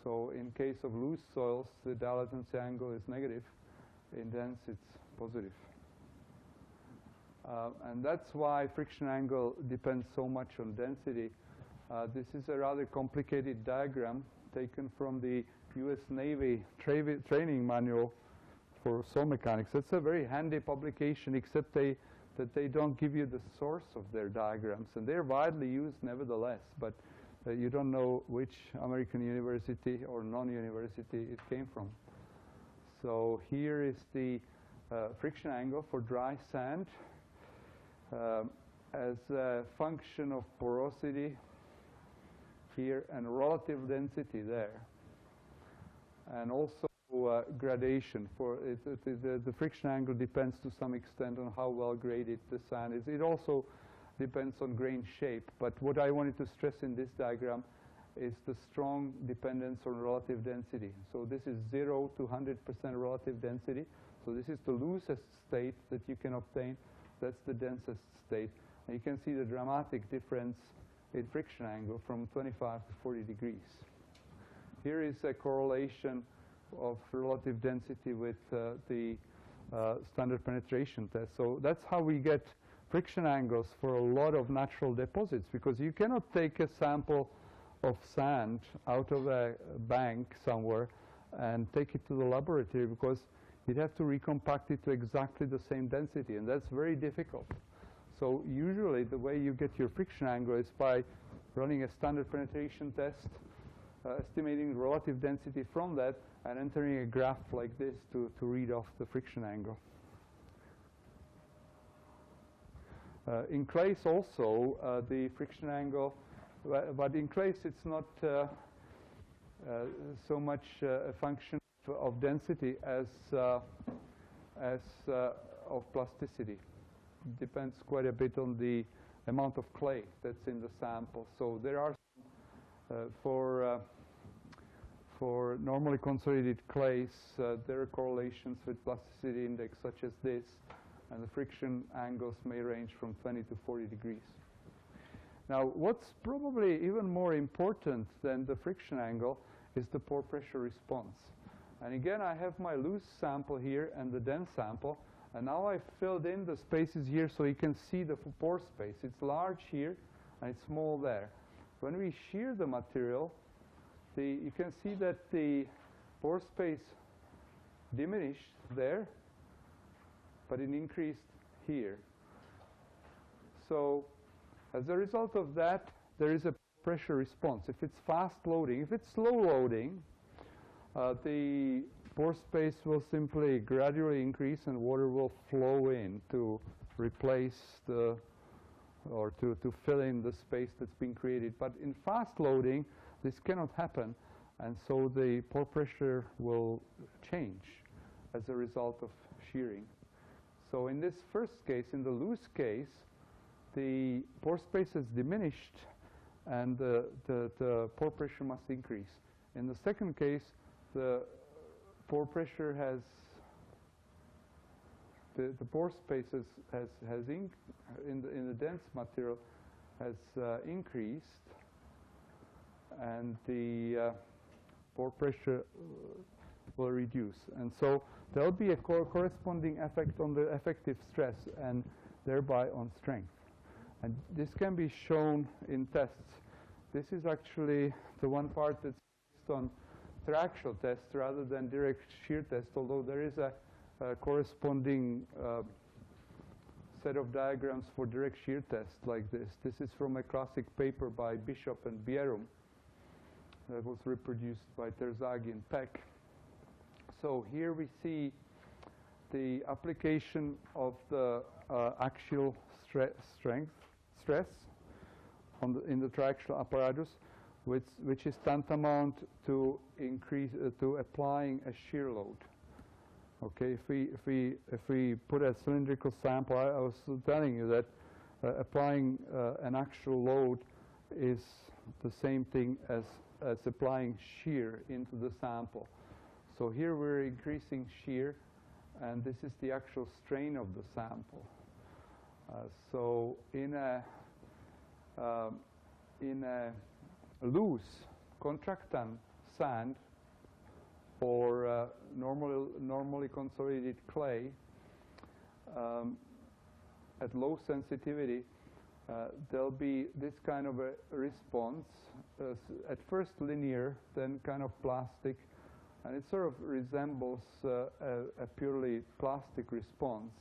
So in case of loose soils, the dilatancy angle is negative. In dense, it's positive. And that's why friction angle depends so much on density. This is a rather complicated diagram taken from the US Navy training manual for soil mechanics. It's a very handy publication, except that they don't give you the source of their diagrams. And they're widely used nevertheless, but you don't know which American university or non-university it came from. So here is the friction angle for dry sand as a function of porosity here and relative density there. And also gradation. The friction angle depends to some extent on how well graded the sand is. It also depends on grain shape. But what I wanted to stress in this diagram is the strong dependence on relative density. So this is 0 to 100% relative density. So this is the loosest state that you can obtain. That's the densest state. And you can see the dramatic difference in friction angle from 25 to 40 degrees. Here is a correlation of relative density with the standard penetration test. So that's how we get friction angles for a lot of natural deposits, because you cannot take a sample of sand out of a bank somewhere and take it to the laboratory, because you'd have to recompact it to exactly the same density, and that's very difficult. So usually the way you get your friction angle is by running a standard penetration test, estimating relative density from that, and entering a graph like this to read off the friction angle. In clays also, the friction angle, but in clays it's not so much a function of density as of plasticity. It depends quite a bit on the amount of clay that's in the sample. So there are for normally consolidated clays, there are correlations with plasticity index such as this, and the friction angles may range from 20 to 40 degrees. Now, what's probably even more important than the friction angle is the pore pressure response. And again, I have my loose sample here and the dense sample, and now I've filled in the spaces here so you can see the pore space. It's large here and it's small there. When we shear the material, you can see that the pore space diminished there, but it increased here. So as a result of that, there is a pressure response. If it's fast loading, if it's slow loading, the pore space will simply gradually increase and water will flow in to replace the, or to fill in the space that's been created. But in fast loading, this cannot happen, and so the pore pressure will change as a result of shearing. So in this first case, in the loose case, the pore space is diminished and the pore pressure must increase. In the second case, the pore pressure has, the pore space in the dense material has increased, and the pore pressure will reduce. And so there will be a corresponding effect on the effective stress and thereby on strength. And this can be shown in tests. This is actually the one part that's based on triaxial test rather than direct shear test, although there is a corresponding set of diagrams for direct shear test like this. This is from a classic paper by Bishop and Bierum that was reproduced by Terzaghi and Peck. So here we see the application of the axial stress in the triaxial apparatus, which is tantamount to applying a shear load. Okay, if we put a cylindrical sample, I was telling you that applying an actual load is the same thing as applying shear into the sample. So here we're increasing shear, and this is the actual strain of the sample. So in a loose contractile sand or normally consolidated clay at low sensitivity, there'll be this kind of a response, at first linear, then kind of plastic, and it sort of resembles a purely plastic response.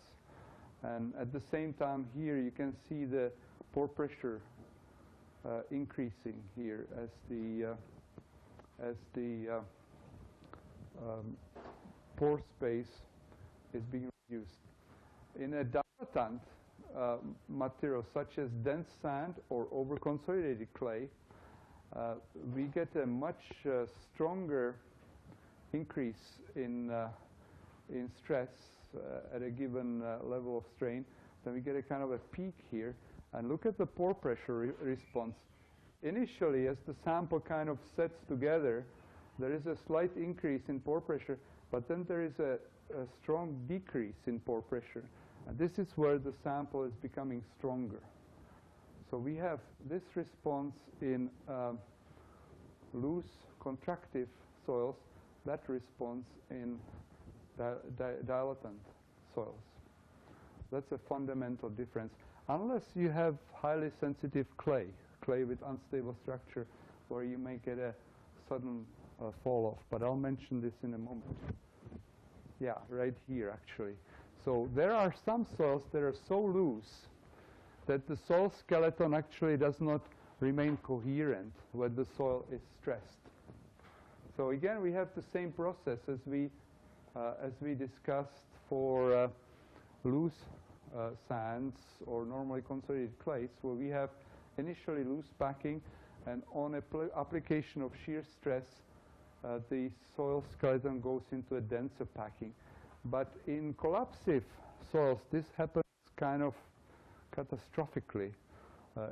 And at the same time here you can see the pore pressure increasing here as the pore space is being reduced. In a dilatant material such as dense sand or over-consolidated clay, we get a much stronger increase in stress at a given level of strain. Then we get a kind of a peak here. And look at the pore pressure response. Initially, as the sample kind of sets together, there is a slight increase in pore pressure, but then there is a strong decrease in pore pressure. And this is where the sample is becoming stronger. So we have this response in loose, contractive soils, that response in dilatant soils. That's a fundamental difference. Unless you have highly sensitive clay with unstable structure, where you may get a sudden fall off. But I'll mention this in a moment. Yeah, right here actually. So there are some soils that are so loose that the soil skeleton actually does not remain coherent when the soil is stressed. So again, we have the same process as we discussed for loose sands or normally consolidated clays, where we have initially loose packing, and on application of shear stress, the soil skeleton goes into a denser packing. But in collapsive soils, this happens kind of catastrophically.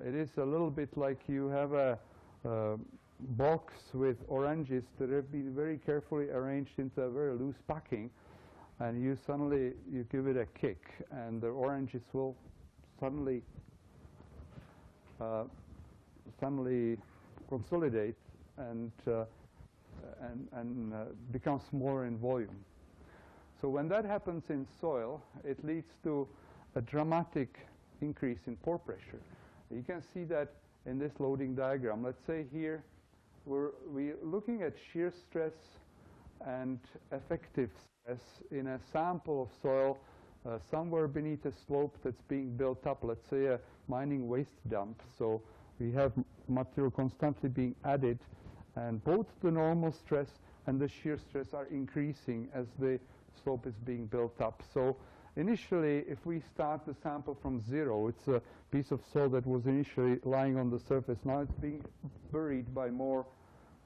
It is a little bit like you have a box with oranges that have been very carefully arranged into a very loose packing, and you give it a kick, and the oranges will suddenly consolidate and become smaller in volume. So when that happens in soil, it leads to a dramatic increase in pore pressure. You can see that in this loading diagram. Let's say here we're looking at shear stress and effective stress in a sample of soil somewhere beneath a slope that's being built up, let's say a mining waste dump. So We have material constantly being added, and both the normal stress and the shear stress are increasing as the slope is being built up. So initially, if we start the sample from 0, it's a piece of soil that was initially lying on the surface. Now it's being buried by more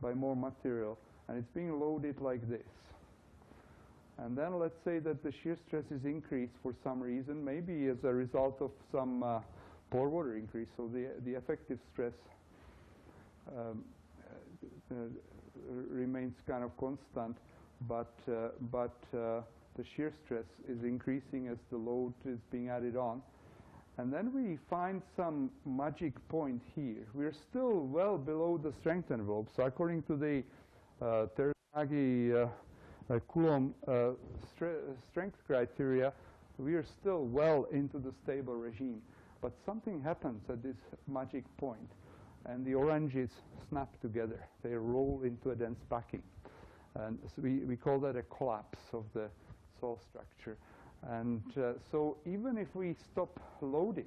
material, and it's being loaded like this. And then let's say that the shear stress is increased for some reason, maybe as a result of some pore water increase. So the effective stress remains kind of constant, but the shear stress is increasing as the load is being added on. And then we find some magic point here. We're still well below the strength envelope. So according to the Teragi Coulomb strength criteria, we are still well into the stable regime. But something happens at this magic point, and the oranges snap together. They roll into a dense packing. And so we call that a collapse of the soil structure. And so even if we stop loading,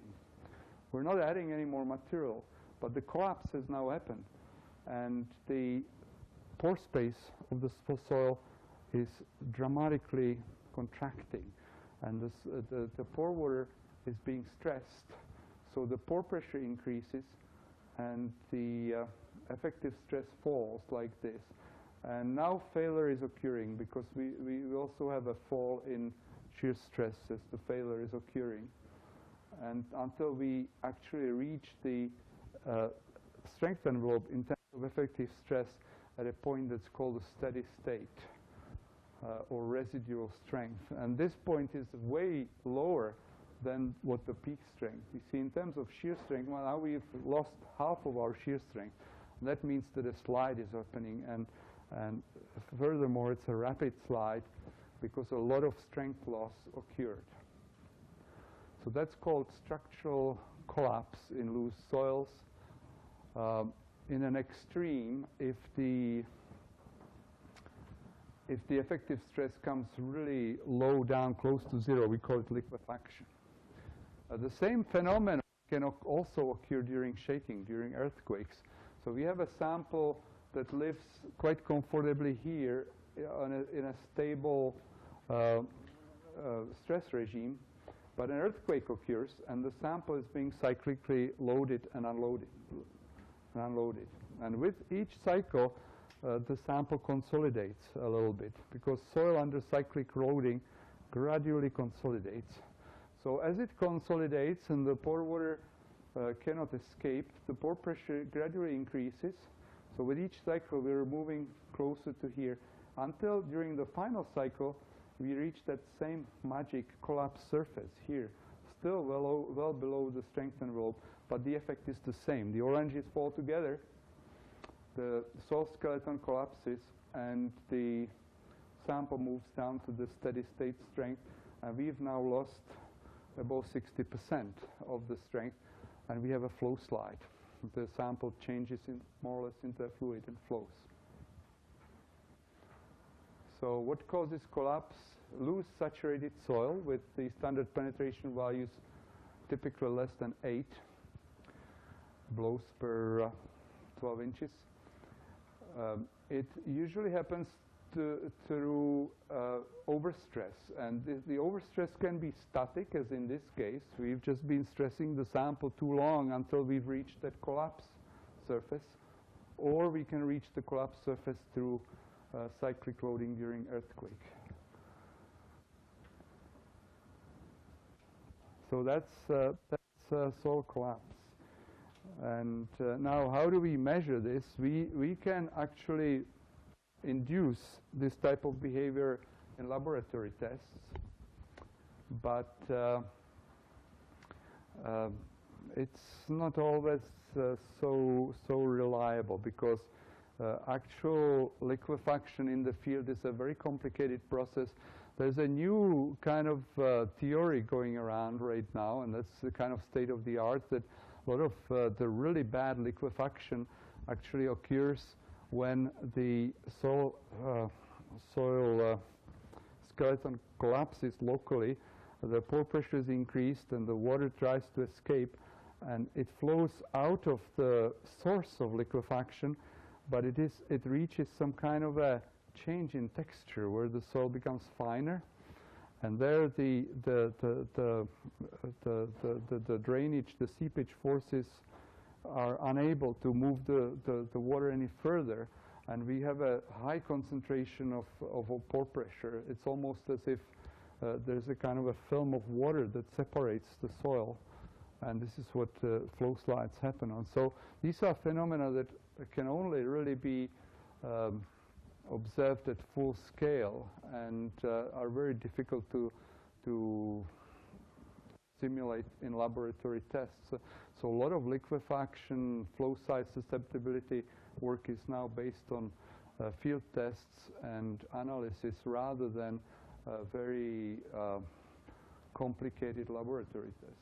we're not adding any more material, but the collapse has now happened. And the pore space of the soil is dramatically contracting. And the pore water is being stressed. So the pore pressure increases, and the effective stress falls like this. And now failure is occurring because we also have a fall in shear stress as the failure is occurring. And until we actually reach the strength envelope in terms of effective stress at a point that's called a steady state or residual strength. And this point is way lower than what the peak strength. You see, in terms of shear strength, well, now we've lost half of our shear strength. And that means that a slide is happening, and furthermore, it's a rapid slide because a lot of strength loss occurred. So that's called structural collapse in loose soils. In an extreme, if the effective stress comes really low down, close to 0, we call it liquefaction. The same phenomenon can also occur during shaking, during earthquakes. So we have a sample that lives quite comfortably here in a stable stress regime, but an earthquake occurs, and the sample is being cyclically loaded and unloaded. And with each cycle, the sample consolidates a little bit, because soil under cyclic loading gradually consolidates. So as it consolidates and the pore water cannot escape, the pore pressure gradually increases. So with each cycle, we're moving closer to here until during the final cycle, we reach that same magic collapse surface here, still well below the strength envelope, but the effect is the same. The oranges fall together, the soil skeleton collapses, and the sample moves down to the steady state strength, and we've now lost about 60% of the strength, and we have a flow slide. The sample changes more or less into a fluid and flows. So what causes collapse? Loose saturated soil with the standard penetration values typically less than 8 blows per 12 inches. It usually happens through overstress, and the overstress can be static, as in this case. We've just been stressing the sample too long until we've reached that collapse surface, or we can reach the collapse surface through cyclic loading during earthquake. So that's soil collapse. And now, how do we measure this? We can actually induce this type of behavior in laboratory tests, but it's not always so reliable, because actual liquefaction in the field is a very complicated process. There's a new kind of theory going around right now, and that's the kind of state of the art, that a lot of the really bad liquefaction actually occurs when the soil skeleton collapses locally. The pore pressure is increased and the water tries to escape, and it flows out of the source of liquefaction, but it reaches some kind of a change in texture where the soil becomes finer, and there the drainage, the seepage forces are unable to move the water any further, and we have a high concentration of pore pressure. It's almost as if there's a kind of a film of water that separates the soil, and this is what flow slides happen on. So these are phenomena that can only really be observed at full scale and are very difficult to simulate in laboratory tests. So a lot of liquefaction flow side susceptibility work is now based on field tests and analysis rather than very complicated laboratory tests.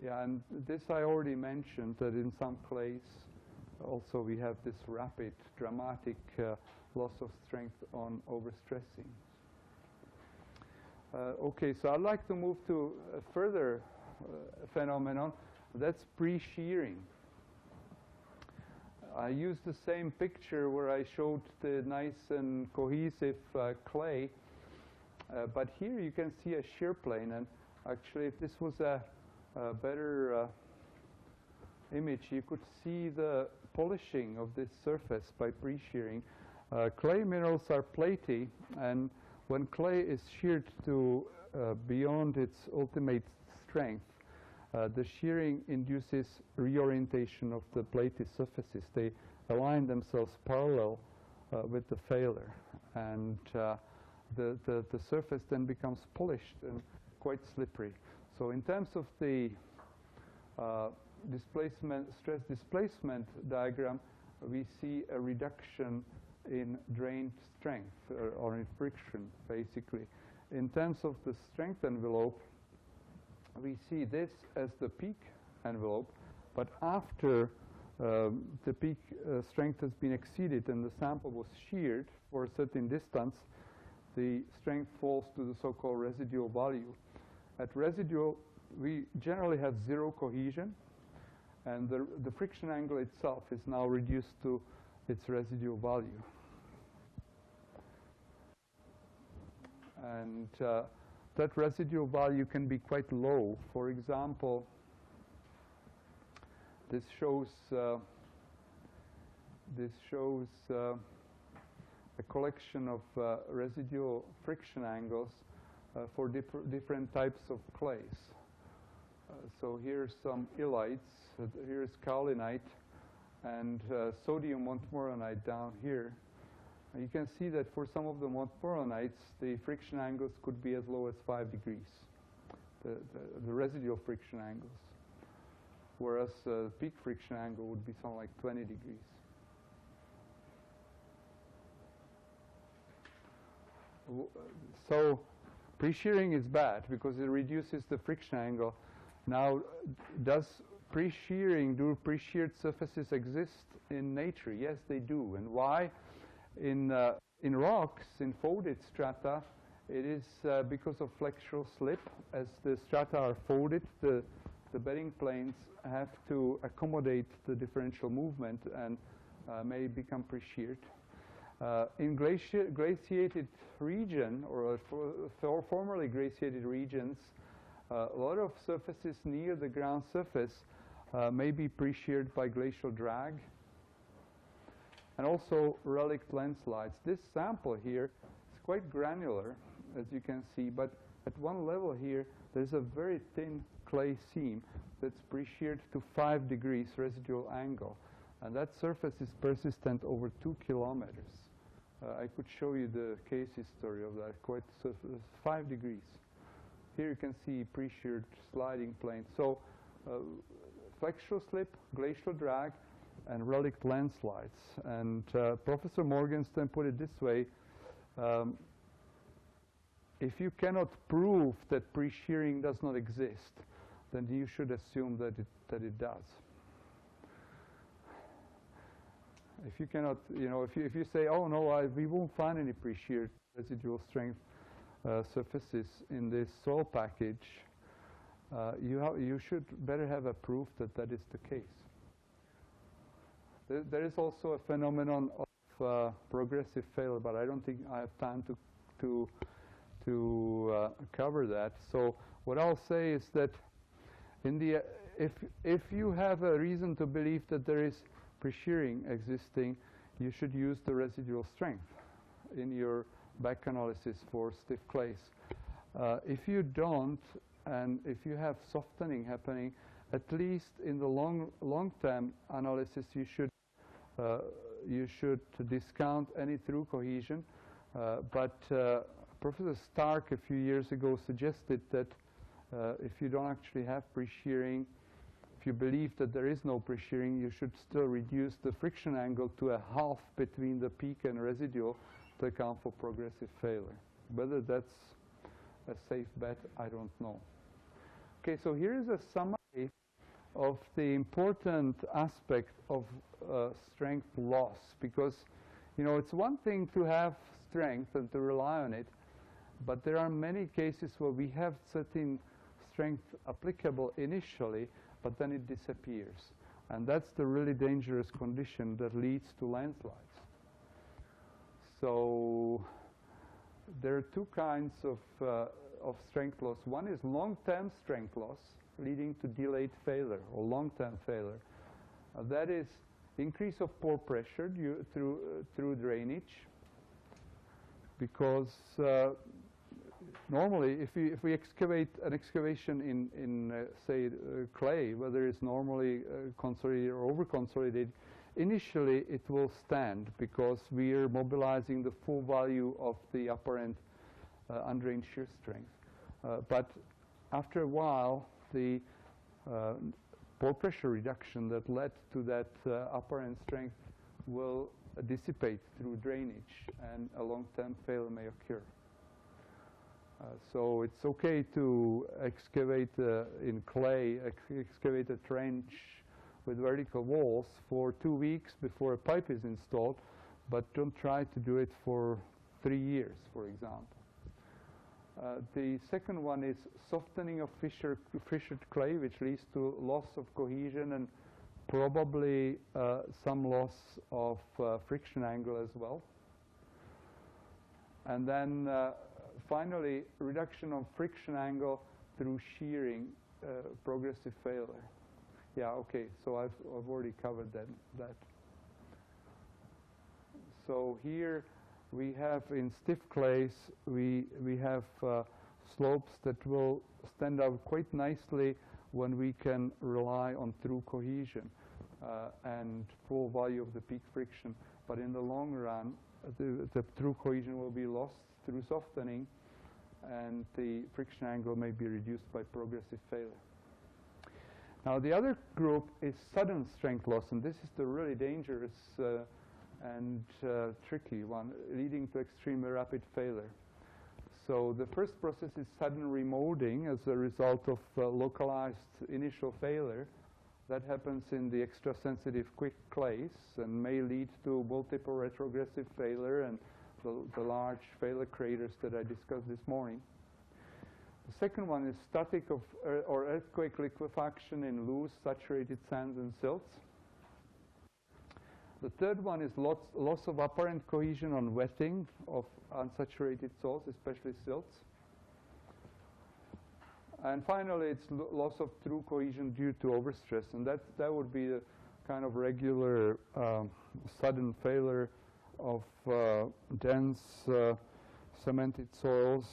Yeah, and this I already mentioned, that in some clays also we have this rapid, dramatic loss of strength on overstressing. Okay, so I'd like to move to a further phenomenon. That's pre-shearing. I used the same picture where I showed the nice and cohesive clay, but here you can see a shear plane, and actually if this was a better image, you could see the polishing of this surface by pre-shearing. Clay minerals are platy, and when clay is sheared to beyond its ultimate strength, the shearing induces reorientation of the platy surfaces. They align themselves parallel with the failure, and the surface then becomes polished and quite slippery. So in terms of the stress displacement diagram, we see a reduction in drained strength or in friction, basically. In terms of the strength envelope, we see this as the peak envelope, but after the peak strength has been exceeded and the sample was sheared for a certain distance, the strength falls to the so-called residual value. At residual, we generally have zero cohesion, and the friction angle itself is now reduced to its residual value. And that residual value can be quite low. For example, this shows a collection of residual friction angles for different types of clays. So here's some illites, here's kaolinite, and sodium montmorillonite down here. You can see that for some of the montmorillonites, the friction angles could be as low as 5 degrees, the residual friction angles, whereas peak friction angle would be something like 20 degrees. So pre-shearing is bad because it reduces the friction angle. Now, do pre-sheared surfaces exist in nature? Yes, they do. And why? In rocks, in folded strata, it is because of flexural slip. As the strata are folded, the bedding planes have to accommodate the differential movement and may become pre-sheared. In glaciated region, or formerly glaciated regions, a lot of surfaces near the ground surface may be pre-sheared by glacial drag, and also relict landslides. This sample here is quite granular, as you can see, but at one level here, there's a very thin clay seam that's pre-sheared to 5 degrees residual angle, and that surface is persistent over 2 kilometers. I could show you the case history of that, quite 5 degrees. Here you can see pre-sheared sliding planes. So flexural slip, glacial drag, and relict landslides. And Professor Morgenstern put it this way: if you cannot prove that pre-shearing does not exist, then you should assume that it does. If you cannot, if you say, oh no, we won't find any pre-sheared residual strength surfaces in this soil package, you should better have a proof that that is the case. There is also a phenomenon of progressive failure, but I don't think I have time to cover that. So what I'll say is that if you have a reason to believe that there is pre-shearing existing, you should use the residual strength in your back analysis for stiff clays. If you don't, and if you have softening happening, at least in the long-term analysis, you should discount any through cohesion. But Professor Stark a few years ago suggested that if you don't actually have pre-shearing, if you believe that there is no pre-shearing, you should still reduce the friction angle to a half between the peak and residual to account for progressive failure. Whether that's a safe bet, I don't know. Okay, so here is a summary of the important aspect of strength loss, because it's one thing to have strength and to rely on it, but there are many cases where we have certain strength applicable initially, but then it disappears. And that's the really dangerous condition that leads to landslides. So there are two kinds of strength loss. One is long-term strength loss leading to delayed failure or long-term failure. That is increase of pore pressure through drainage, because normally if we excavate an excavation in say clay, whether it's normally consolidated or over-consolidated, initially it will stand because we are mobilizing the full value of the apparent undrained shear strength. But after a while, the pore pressure reduction that led to that apparent strength will dissipate through drainage, and a long-term failure may occur. So it's okay to excavate in clay, excavate a trench with vertical walls for 2 weeks before a pipe is installed, but don't try to do it for 3 years, for example. The second one is softening of fissured clay, which leads to loss of cohesion and probably some loss of friction angle as well. And then finally, reduction of friction angle through shearing, progressive failure. Yeah, okay, so I've already covered that. So here we have in stiff clays, we have slopes that will stand out quite nicely when we can rely on through cohesion and full value of the peak friction. But in the long run, the through cohesion will be lost through softening, and the friction angle may be reduced by progressive failure. Now the other group is sudden strength loss, and this is the really dangerous and tricky one, leading to extremely rapid failure. So the first process is sudden remolding as a result of localized initial failure. That happens in the extra-sensitive quick clays and may lead to multiple retrogressive failure and the large failure craters that I discussed this morning. The second one is static or earthquake liquefaction in loose saturated sands and silts. The third one is loss of apparent cohesion on wetting of unsaturated salts, especially silts. And finally, it's loss of through cohesion due to overstress, and that would be a kind of regular sudden failure of dense cemented soils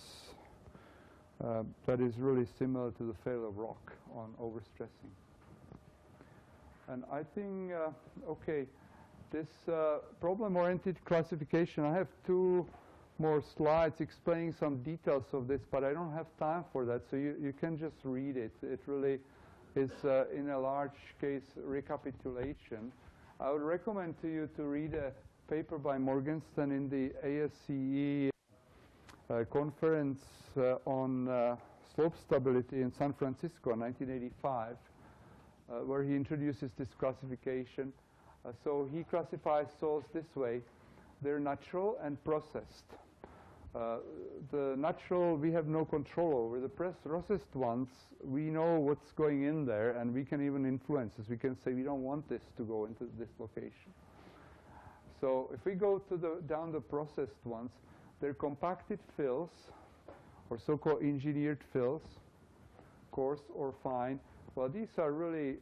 that is really similar to the failure of rock on overstressing. And I think, okay, this problem-oriented classification, I have 2 more slides explaining some details of this, but I don't have time for that, so you can just read it. It really is, in a large case, recapitulation. I would recommend to you to read a paper by Morgenstern in the ASCE conference on slope stability in San Francisco in 1985, where he introduces this classification. So he classifies soils this way. They're natural and processed. The natural, we have no control over. The processed ones, we know what's going in there, and we can even influence this. We can say we don't want this to go into this location. So if we go to down the processed ones, they're compacted fills, or so-called engineered fills, coarse or fine. Well, these are really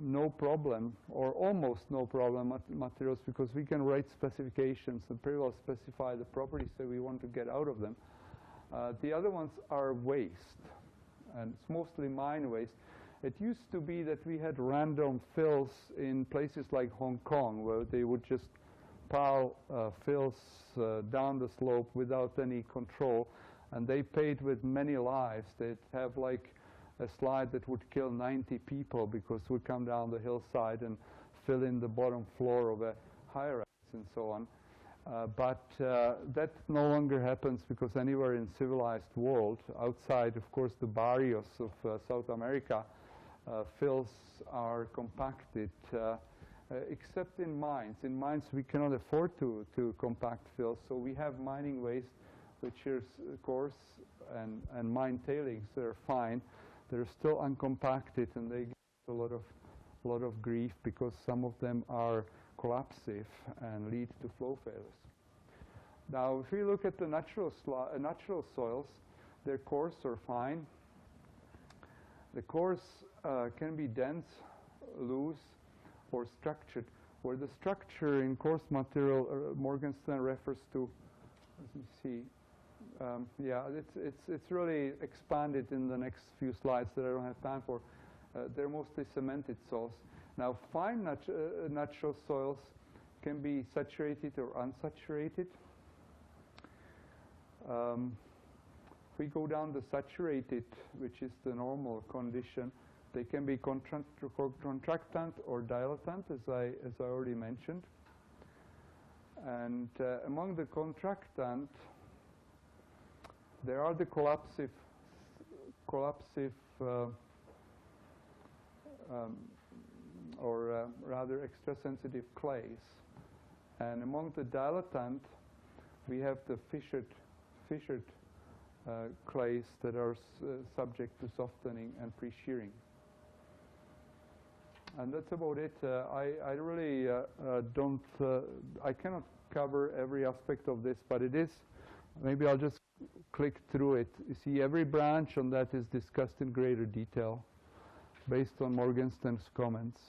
no problem, or almost no problem materials, because we can write specifications and pretty well specify the properties that we want to get out of them. The other ones are waste, and it's mostly mine waste. It used to be that we had random fills in places like Hong Kong, where they would just pile fills down the slope without any control, and they paid with many lives. They'd have like a slide that would kill 90 people because it would come down the hillside and fill in the bottom floor of a high-rise and so on. But that no longer happens, because anywhere in civilized world, outside, of course, the barrios of South America, fills are compacted, except in mines. In mines, we cannot afford to compact fills, so we have mining waste, which is coarse, and mine tailings that are fine. They're still uncompacted, and they get a lot of grief, because some of them are collapsive and lead to flow failures. Now, if we look at the natural soils, they're coarse or fine. The coarse can be dense, loose, or structured, where the structure in coarse material, Morgenstern refers to, let me see, yeah, it's really expanded in the next few slides that I don't have time for. They're mostly cemented soils. Now, fine natural soils can be saturated or unsaturated. If we go down the saturated, which is the normal condition, they can be contractant or dilatant, as I already mentioned. And among the contractant, there are the collapsive or rather extra-sensitive clays. And among the dilatant, we have the fissured clays that are subject to softening and pre-shearing. And that's about it. I really I cannot cover every aspect of this, but it is, maybe I'll just click through it. You see, every branch on that is discussed in greater detail based on Morgenstern's comments.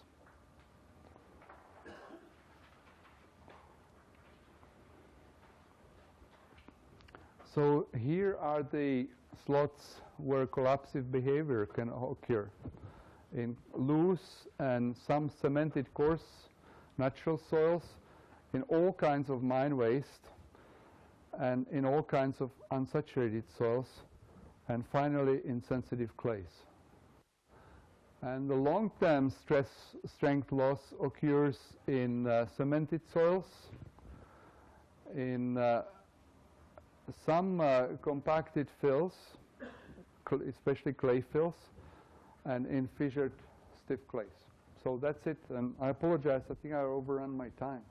So here are the slots where collapsive behavior can occur. In loose and some cemented coarse natural soils, in all kinds of mine waste, and in all kinds of unsaturated soils, and finally in sensitive clays. And the long-term strength loss occurs in cemented soils, in some compacted fills, especially clay fills, and in fissured stiff clays. So that's it, and I apologize, I think I overrun my time.